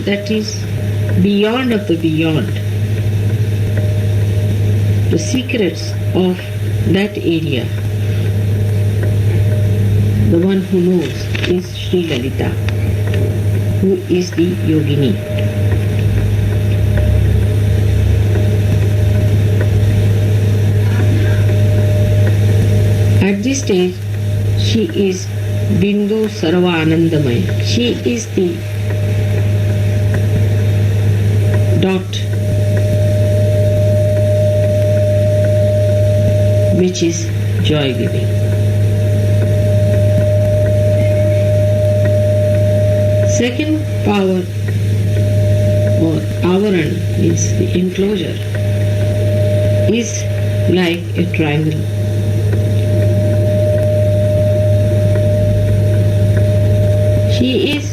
that is beyond of the beyond. The secrets of that area, the one who knows is Sri Lalita, who is the yogini. At this stage, she is Bindu Sarva Anandamaya. She is the dot which is joy giving. Second power or avaran means the enclosure is like a triangle. She is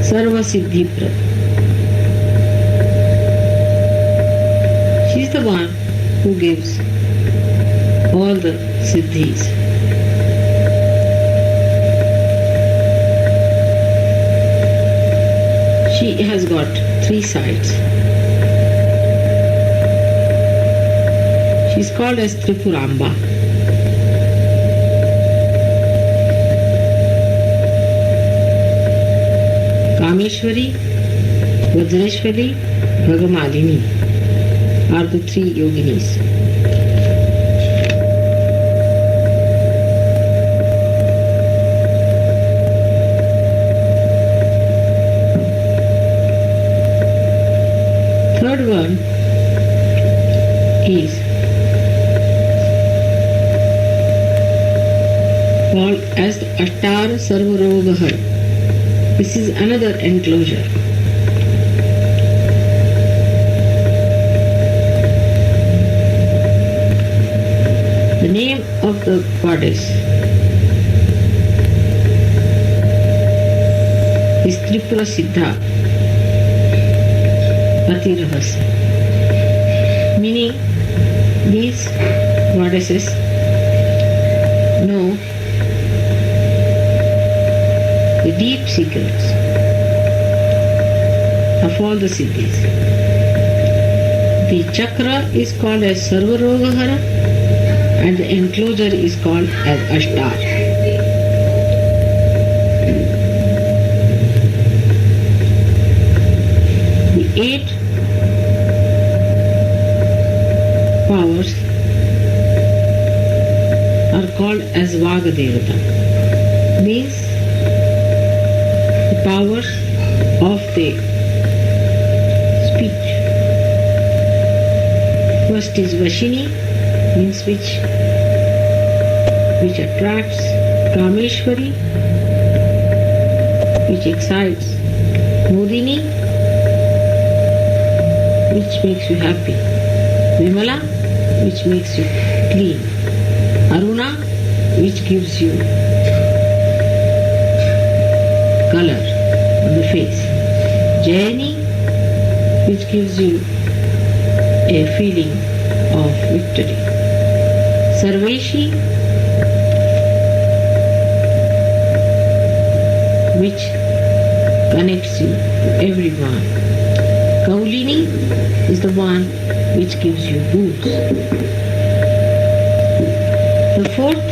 Sarva Siddhi Prad. She is the one who gives all the siddhis. She has got 3 sides. She is called as Tripuramba. Kameshwari, Vajreshwari, Bhagamalini are the 3 yoginis. Third one is called as the Ashtara Sarvarogahar. This is another enclosure. The name of the goddess is Tripura Siddha Atirahasya, meaning these goddesses know the deep secrets of all the siddhis. The chakra is called as Sarvarogahara and the enclosure is called as Ashtar. The 8 powers are called as Vagadevata, means the powers of the speech. First is Vashini, means which attracts. Kameshwari, which excites. Modini, which makes you happy. Vimala, which makes you clean. Aruna, which gives you color on the face. Jayani, which gives you a feeling of victory. Sarveshi, which connects you to everyone. Kaulini is the one which gives you boost. The 4th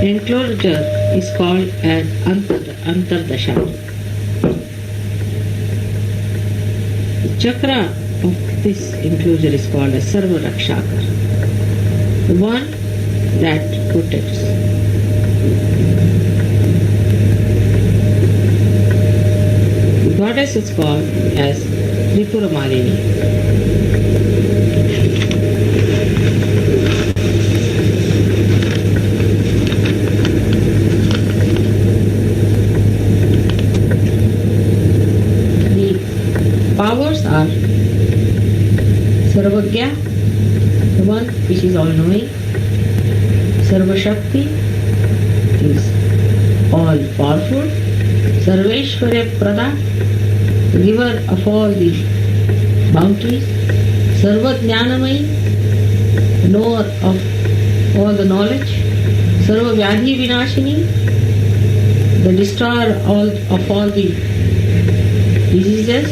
enclosure is called as Antardasha. The chakra of this enclosure is called as Sarva Rakshakar, the one that protects. The goddess is called as Tripura Malini. Powers are Sarvagya, the one which is all-knowing. Sarvashakti is all-powerful. Sarveshwarya Prada, the giver of all the bounties. Sarvajnanamayi, the knower of all the knowledge. Sarvavyadhi Vinashini, the destroyer of all the diseases,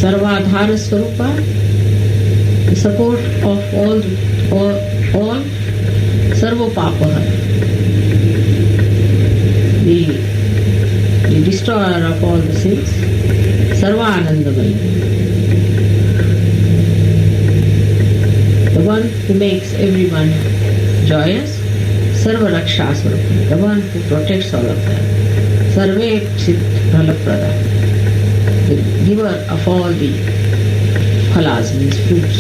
Sarvadhara Swarupa, the support of all Sarva Papahara, the destroyer of all the sins, Sarva Anandamaya, the one who makes everyone joyous, Sarva Raksha Swarupa, the one who protects all of them, Sarve Chit Phalaprada, the giver of all the phalas, means fruits,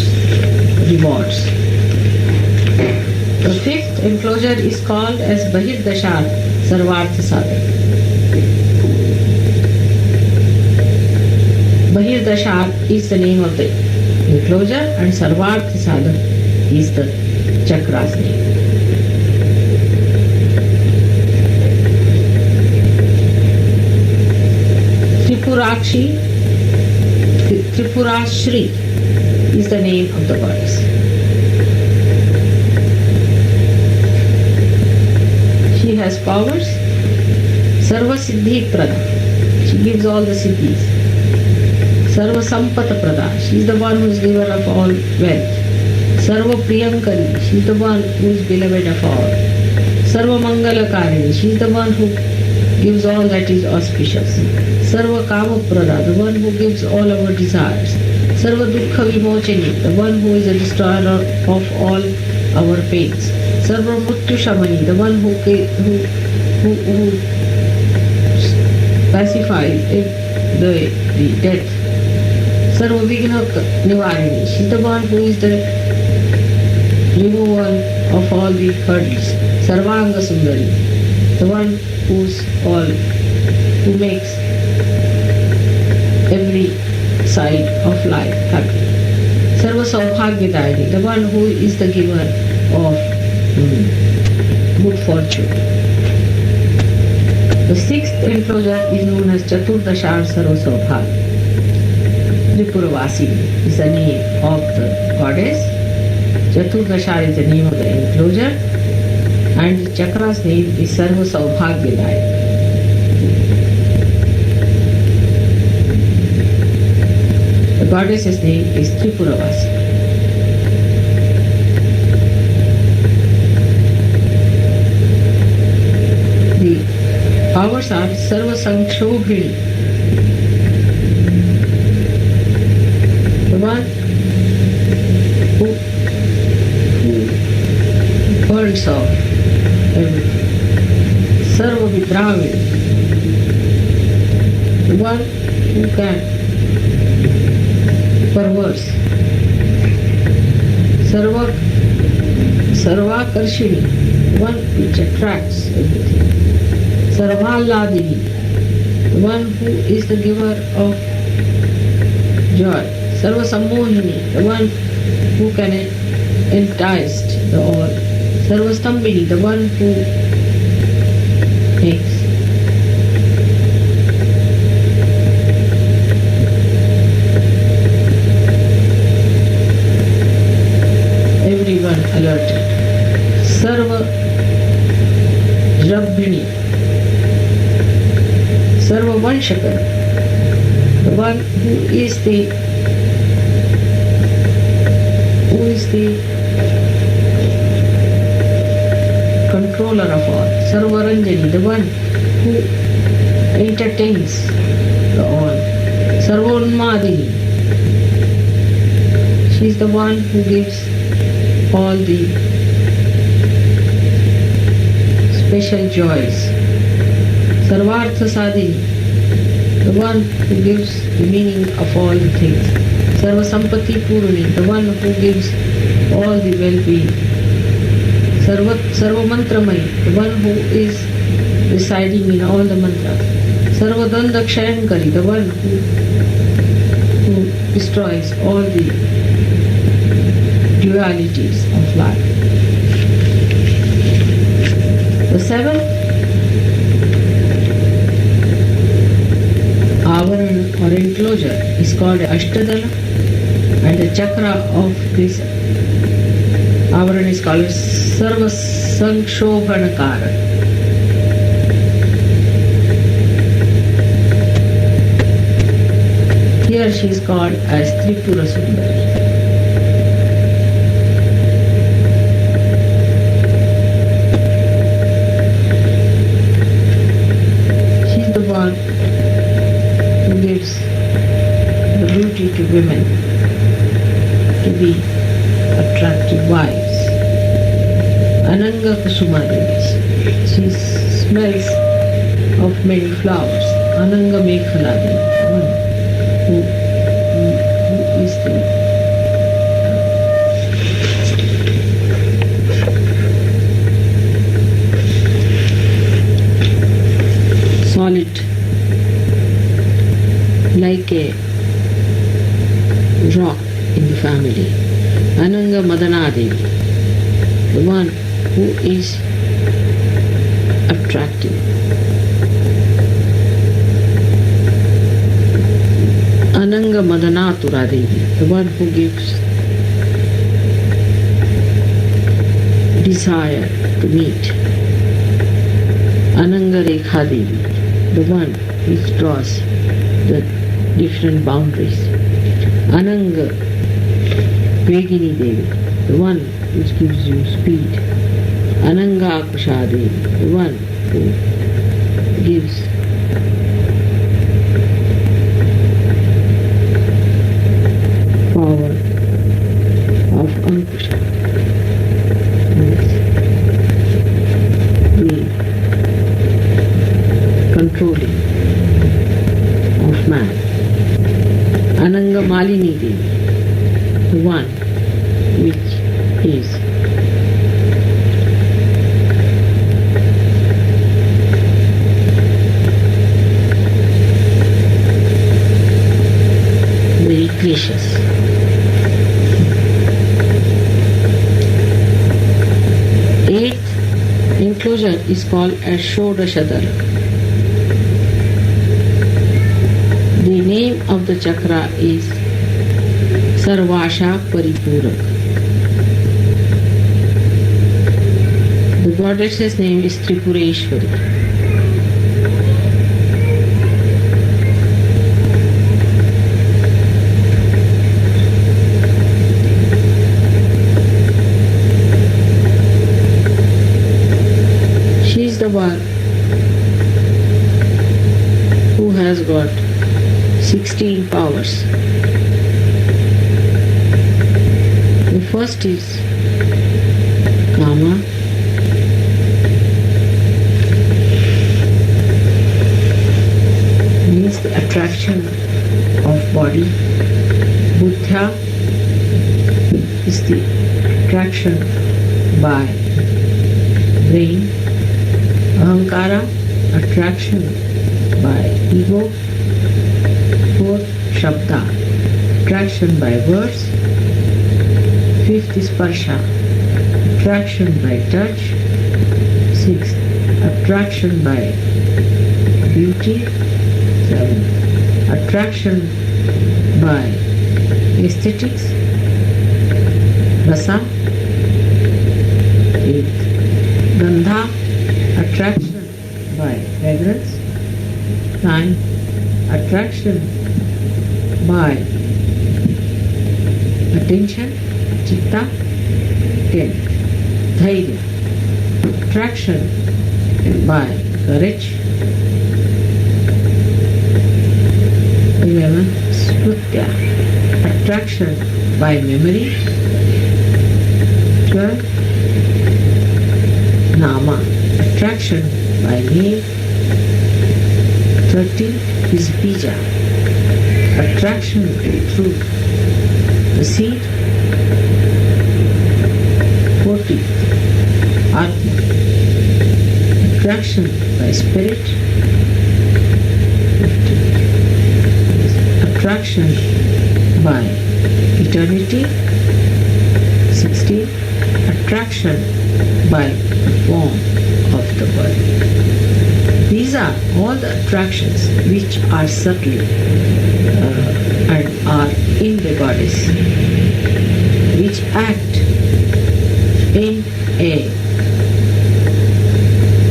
rewards. The fifth enclosure is called as Bahirdashar Sarvartha Sadhak. Bahirdashar is the name of the enclosure and Sarvartha Sadhak is the chakra's name. Tripurashri is the name of the goddess. She has powers. Sarva Siddhi Prada. She gives all the siddhis. Sarva Sampata Prada. She is the one who is giver of all wealth. Sarva Priyankari. She is the one who is beloved of all. Sarva Mangala Karini. She is the one who gives all that is auspicious. Sarva Kama Prada, the one who gives all our desires. Sarva Dukkha Vimochini, the one who is the destroyer of all our pains. Sarva Mrityu Shamani, the one who pacifies the death. Sarva Vigna Nivarini, she is the one who is the removal of all the hurdles. Sarvanga Sundari, the one who makes every side of life happy. Sarva Saubhagyadayini, the one who is the giver of good fortune. The sixth enclosure is known as Chaturdashar Sarva Saubhagya. Tripuravasini is the name of the goddess. Chaturdashar is the name of the enclosure and the chakra's name is Sarva Saubhagyadayini. The goddess's name is Tripuravasi. The powers are Sarva Sankshobhini, the one who burns off everything. Sarva Vidravini, the one who can perverse. Sarvakarshini, one which attracts everything. Sarvaladini, the one who is the giver of joy. Sarvasammohini, the one who can entice the all. Sarvastambhini, the one who makes everyone alerted. Sarva Rabhini, Sarva Vanshakar, the one who is the controller of all. Sarva Ranjani, the one who entertains the all. Sarva Unmadini, she is the one who gives all the special joys. Sarvartha Sadhini, the one who gives the meaning of all the things. Sarva Sampati Puruni, the one who gives all the well-being. Sarva Mantramai, the one who is residing in all the mantras. Sarva Danda Kshayankari, the one who destroys all the dualities of life. The seventh avaran or enclosure is called Ashtadala, and the chakra of this avaran is called Sarva Sankshobhanakara. Here she is called as Tripura Sundari. She is the one who gives the beauty to women to be attractive wives. Ananga Kusumadevi. She smells of many flowers. Ananga Mekhala, one who is the solid, like a rock in the family. Ananga Madanadevi, the one who is attractive. Ananga Madanatura Devi, the one who gives desire to meet. Ananga Rekha Devi, the one which draws the different boundaries. Ananga Vegini Devi, the one which gives you speed. Ananga Akusha Devi, the one who gives power of Ankusha, the controlling of man. Ananga Malini Devi, the one which is very gracious. Eighth enclosure is called as Shodashadara. The name of the chakra is Sarvasha Paripurak. The goddess's name is Tripureshwari. She is the one who has got 16 powers. The first is Kama, means the attraction of body. Buddha is the attraction by brain. Ahankara, attraction by ego. Fourth, Shabda, attraction by words. Fifth is Sparsha, attraction by touch. Sixth, attraction by beauty. Seventh, attraction by aesthetics. Rasa. Eighth, Gandha, attraction by fragrance. 9. Attraction by attention, chitta. 10. Dhairya, attraction by courage. 11. Smrutya, attraction by memory. 12. Nama, attraction by name. 13 is bija, attraction through the seed. 14 atma, attraction by spirit. 15 is attraction by eternity. 16 attraction by the form of the body. These are all the attractions which are subtle and are in the goddess, which act in a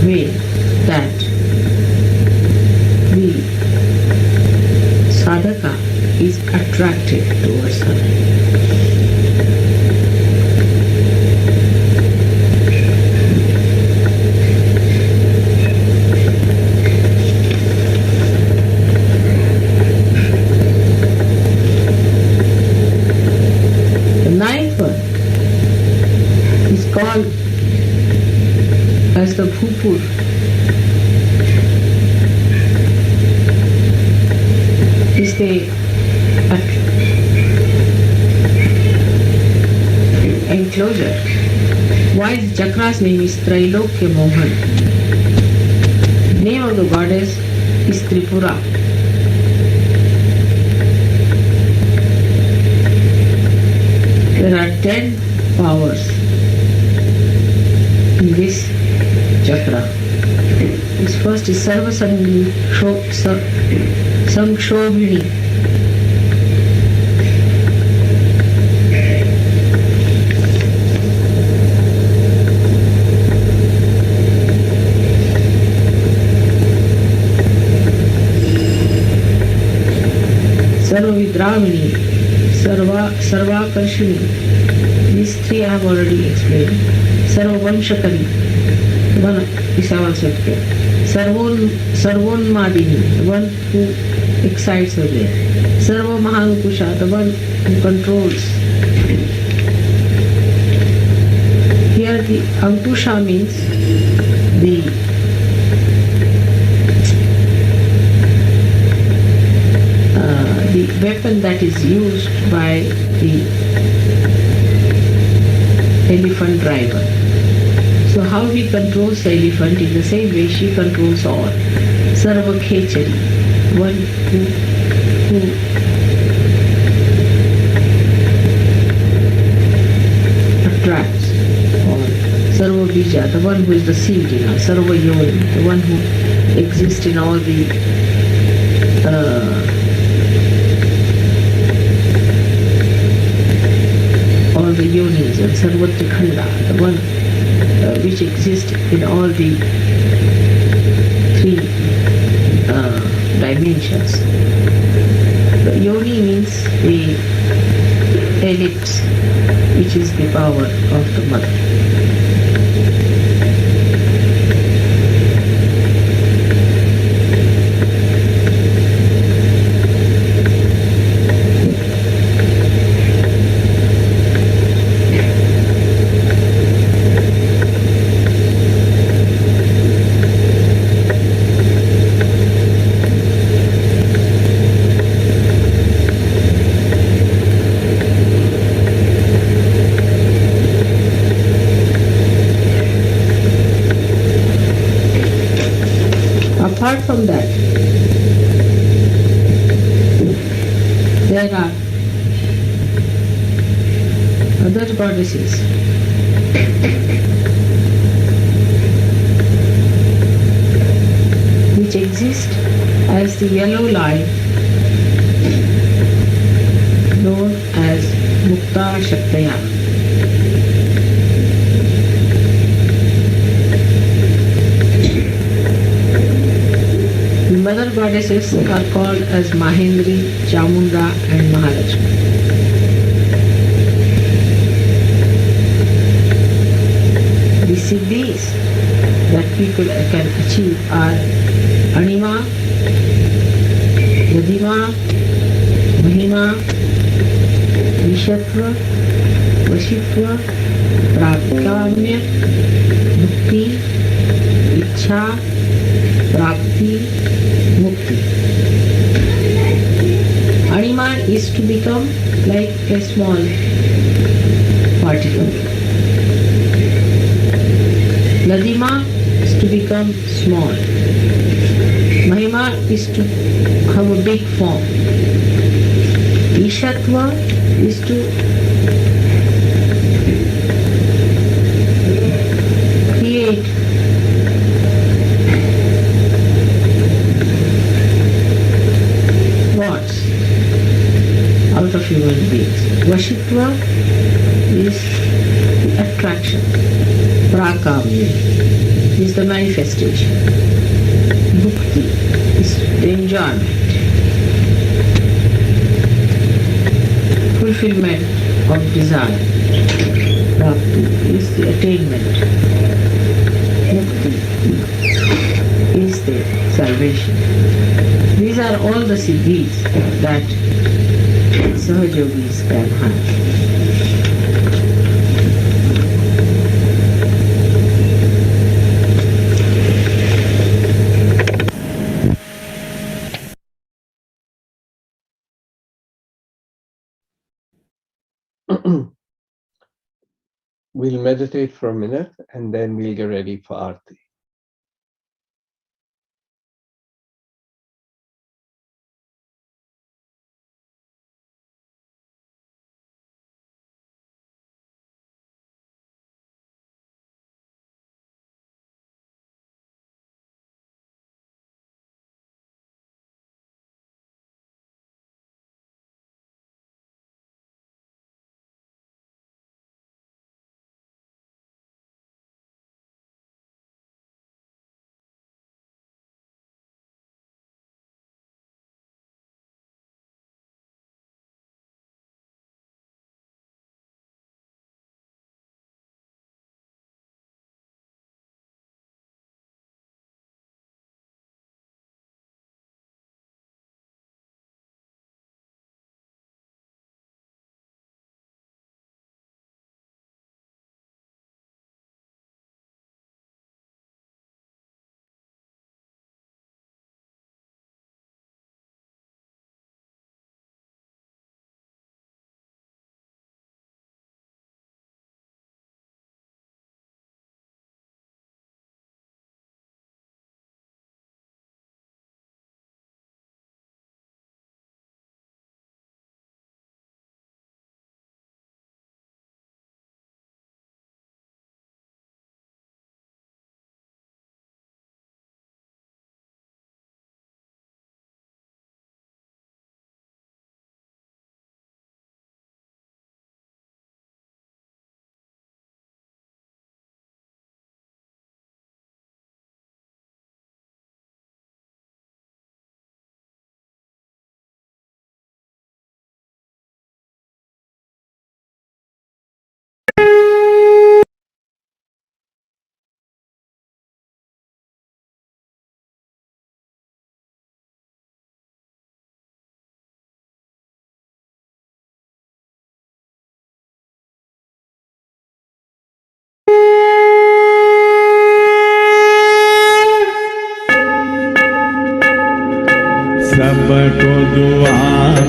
way that we sadhaka is attracted towards her. The ninth one is called as the Bhupur. Is the enclosure. Why the chakra's name is Trailokya Mohan? Name of the goddess is Tripura. There are 10 powers in this chakra. This first is Sarva Samshobhini. Sarva Vidramini, Sarvakarshini. These three I have already explained. Sarva Vamshakari, one is also explained. Sarvonmadini, the one who excites again. Sarva Mahanukusha, the one who controls. Here the Ankusha means the weapon that is used by the elephant driver. So how he controls the elephant in the same way she controls all. Sarva Khechari, one who attracts. Or Sarva Bija, the one who is the seed in us. Sarva Yoni, the one who exists in all the yonis, and Sarvatrikhanda, the one which exists in all the three dimensions. The yoni means the ellipse, which is the power of the mother. Apart from that, there are other goddesses which exist as the yellow line known as Mukta Shaktaya. The mother goddesses are called as Mahendri, Chamunda and Mahalakshmi. The siddhis that people can achieve are Anima, Yadima, Mahima, Vishatva, Vashitva, Prapkamya, Mukti, Ichha, Prapti, Mukti. Anima is to become like a small particle. Ladima is to become small. Mahima is to have a big form. Ishatva is to create gods out of human beings. Vashitva is the attraction. Prakamya is the manifestation. Bhukti is the enjoyment. fulfillment of desire. Bhakti is the attainment. Mukti is the salvation. These are all the siddhis that Sahajogis can have. We'll meditate for a minute and then we'll get ready for Aarti. सबको दुआ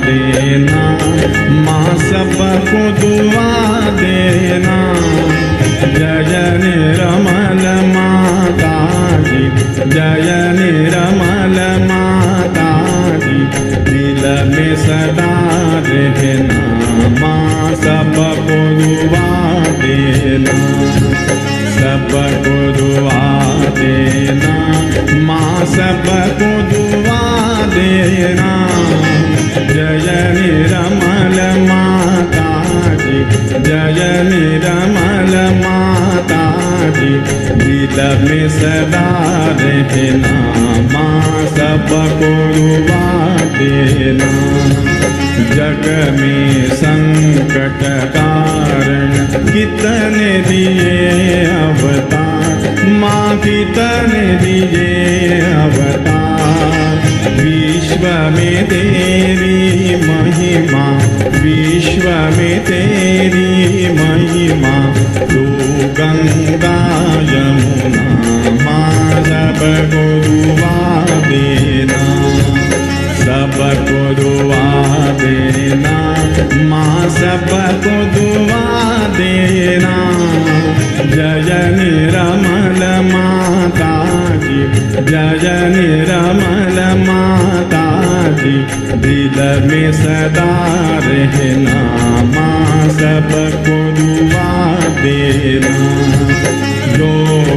देना, माँ सबको दुआ देना। जय निर्मल माता जी, जय निर्मल माता जी। दिल में सदा रहना, माँ सबको दुआ देना, सबको दुआ देना। माँ सबको दुआ देना। जय निर्मल माता जी, जय निर्मल माता जी। दिल में सदा रहना, माँ सबको दुआ देना। जग में संकट कारण कितने दिए अवतार, माँ कितने दिए अवतार। विश्व में तेरी महिमा, विश्व में तेरी महिमा। तू गंगा यमुना, माँ सबको दुआ देना, सबको दुआ देना। माँ सबको दुआ देना। जय निर्मल माता जी, जय निर्मल माता जी। दिल में सदा रहना, माँ सबको दुआ देना। जो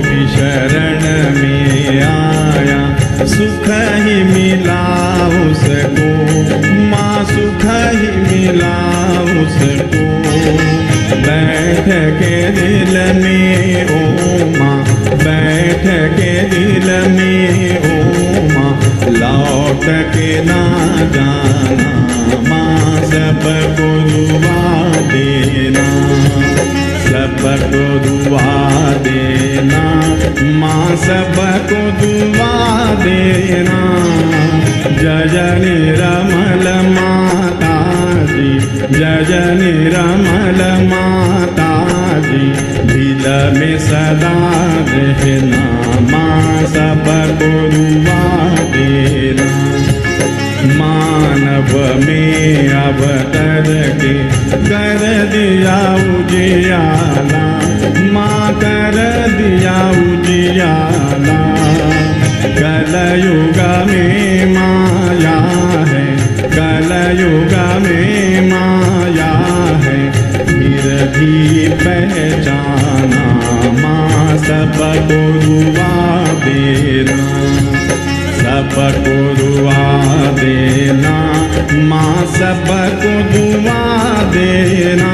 भी शरण में आया, सुख ही मिला उसको, माँ सुख ही मिला उसको। बैठ के दिल में ओ माँ, बैठ के दिल में ओ माँ। लौट के ना जाना, माँ सबको दुआ माँ सबको दुआ देना। जय निरमल माता जी, जय निरमल माता जी, दिल में सदा रहना। माँ सबको दुआ देना। मानव में अवतर के कर दिया उजियाला। माँ कर दिया उजियाला। कलयुग में माया है, कलयुग में माया है, फिर भी पहचाना। माँ सबको दुआ देना, सबको दुआ देना। माँ सबको दुआ देना।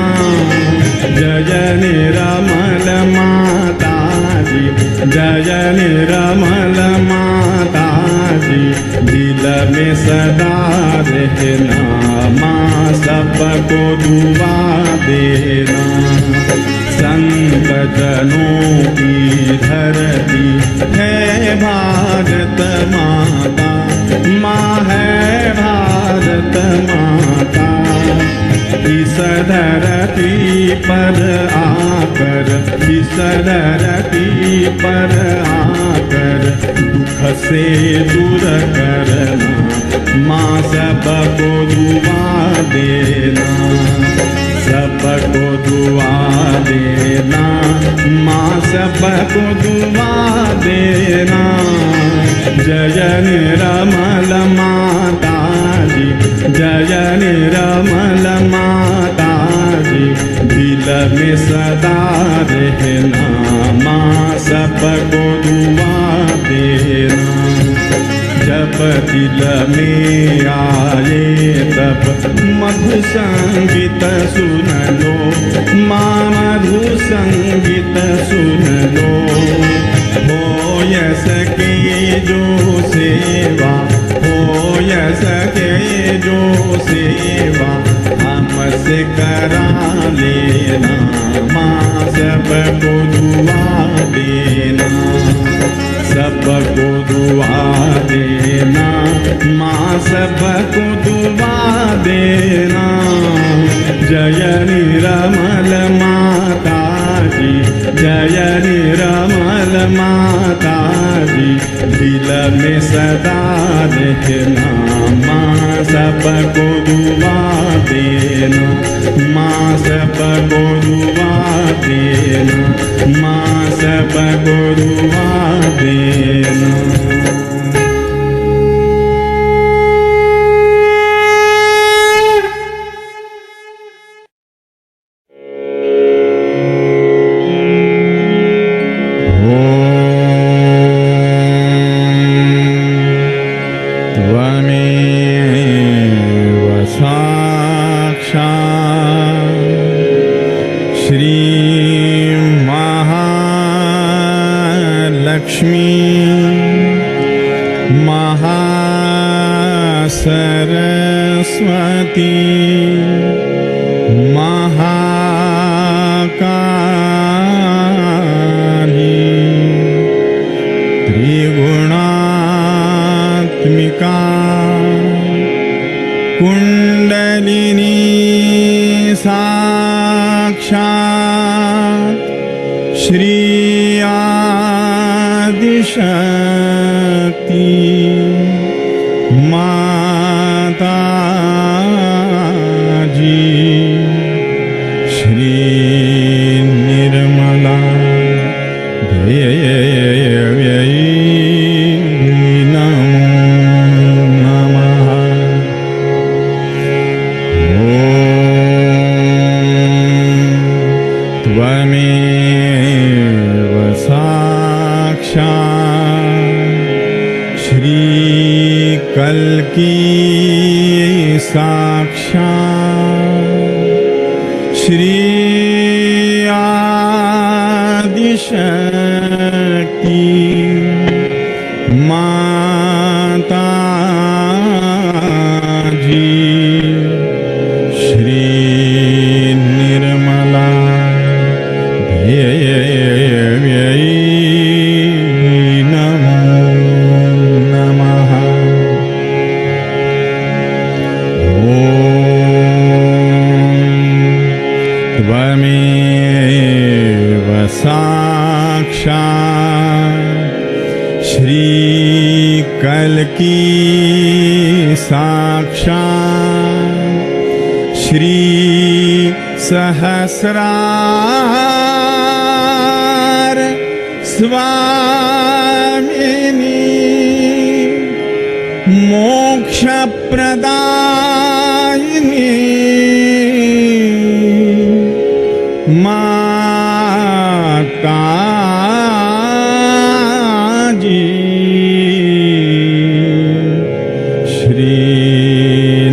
जय निरमल माता जी, जय निरमल माता जी, दिल में सदा रहना। माँ सबको दुआ देना। संत जनों की धरती है भारत माता। माँ है भारत माता। इस धरती पर आकर, इस धरती पर आकर दुख से दूर करना। माँ सबको दुआ देना, सबको दुआ देना। माँ सबको दुआ देना। जय निरमल माता जी, जय निरमल माता जी, दिल में सदा रहना। माँ सबको दुआ देना। जब दिल में आए तब मधु संगीत सुन लो। माँ मधु संगीत सुन लो। हो सके जो सेवा, हो सके जो सेवा, हमसे करा लेना। माँ सबको दुआ देना, सबको दुआ देना। माँ सबको दुआ देना। जय निरमल माता जी, जय निरमल माता जी, दिल में सदा रहना। माँ सबको दुआ देना, माँ सबको दुआ देना। माँ सबको दुआ देना। श्री कल्की साक्षात् श्री सहस्रार स्वामिनी मोक्ष प्रदायिनी माता जी श्री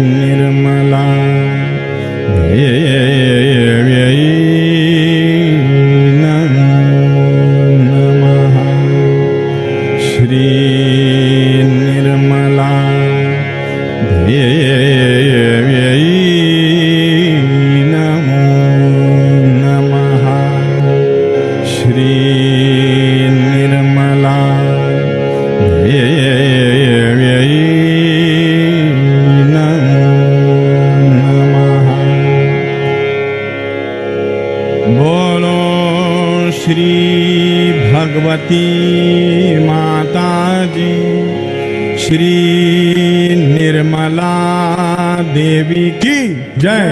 निर्मला देव्यै नमो नमः श्री निर्मला देव्यै नमो नमः श्री निर्मला देव्यै नमो नमः बोलो श्री भगवती माता जी श्री निर्मला देवी की जय।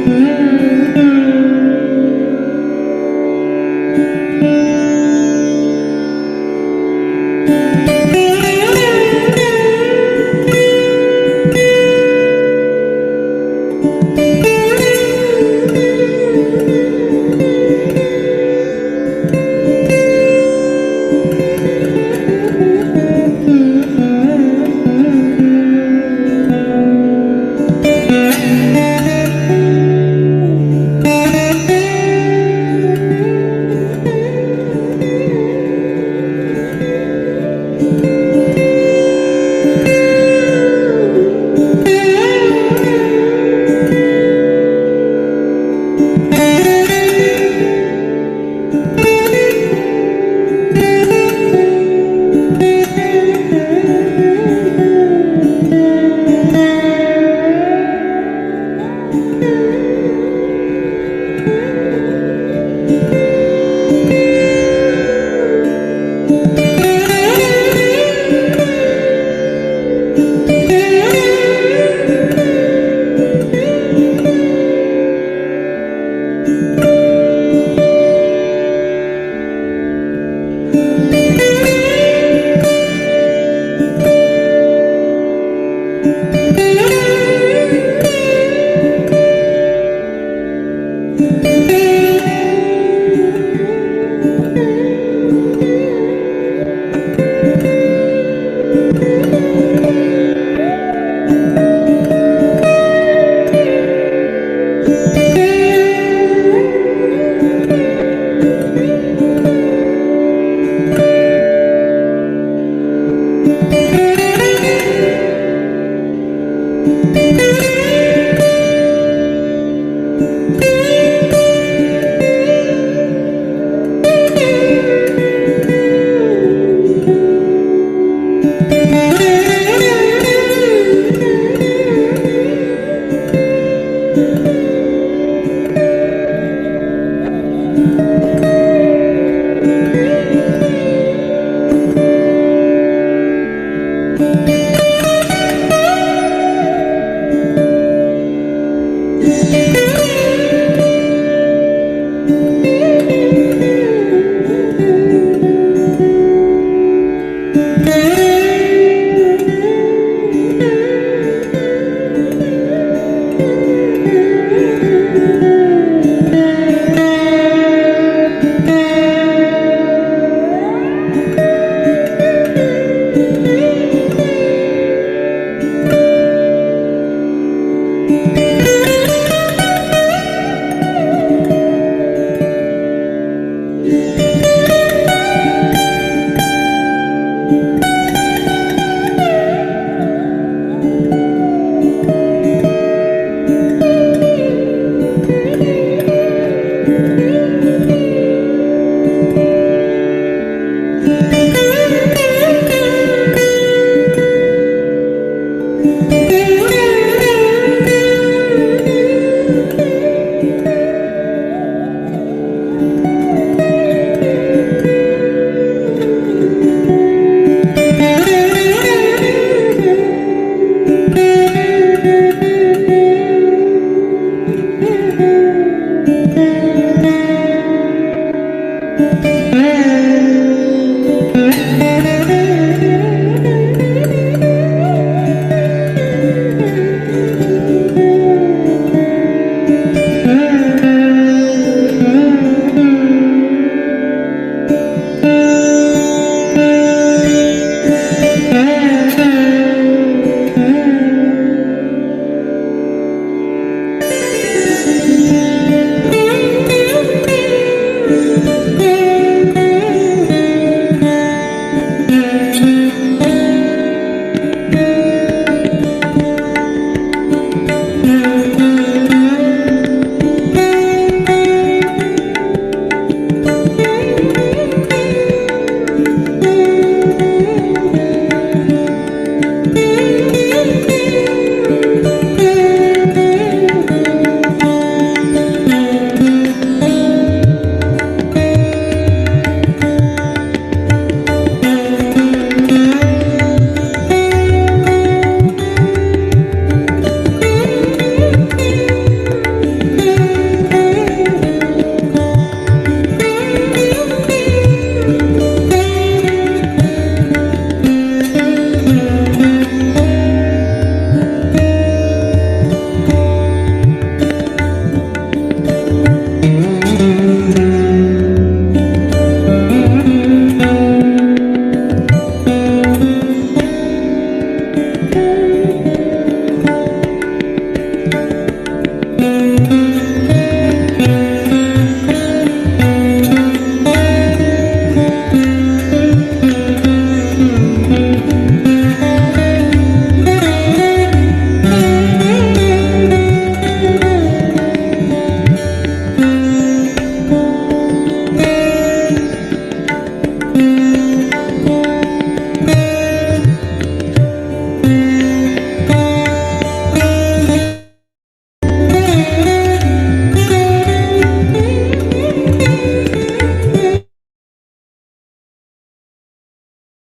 Thank you.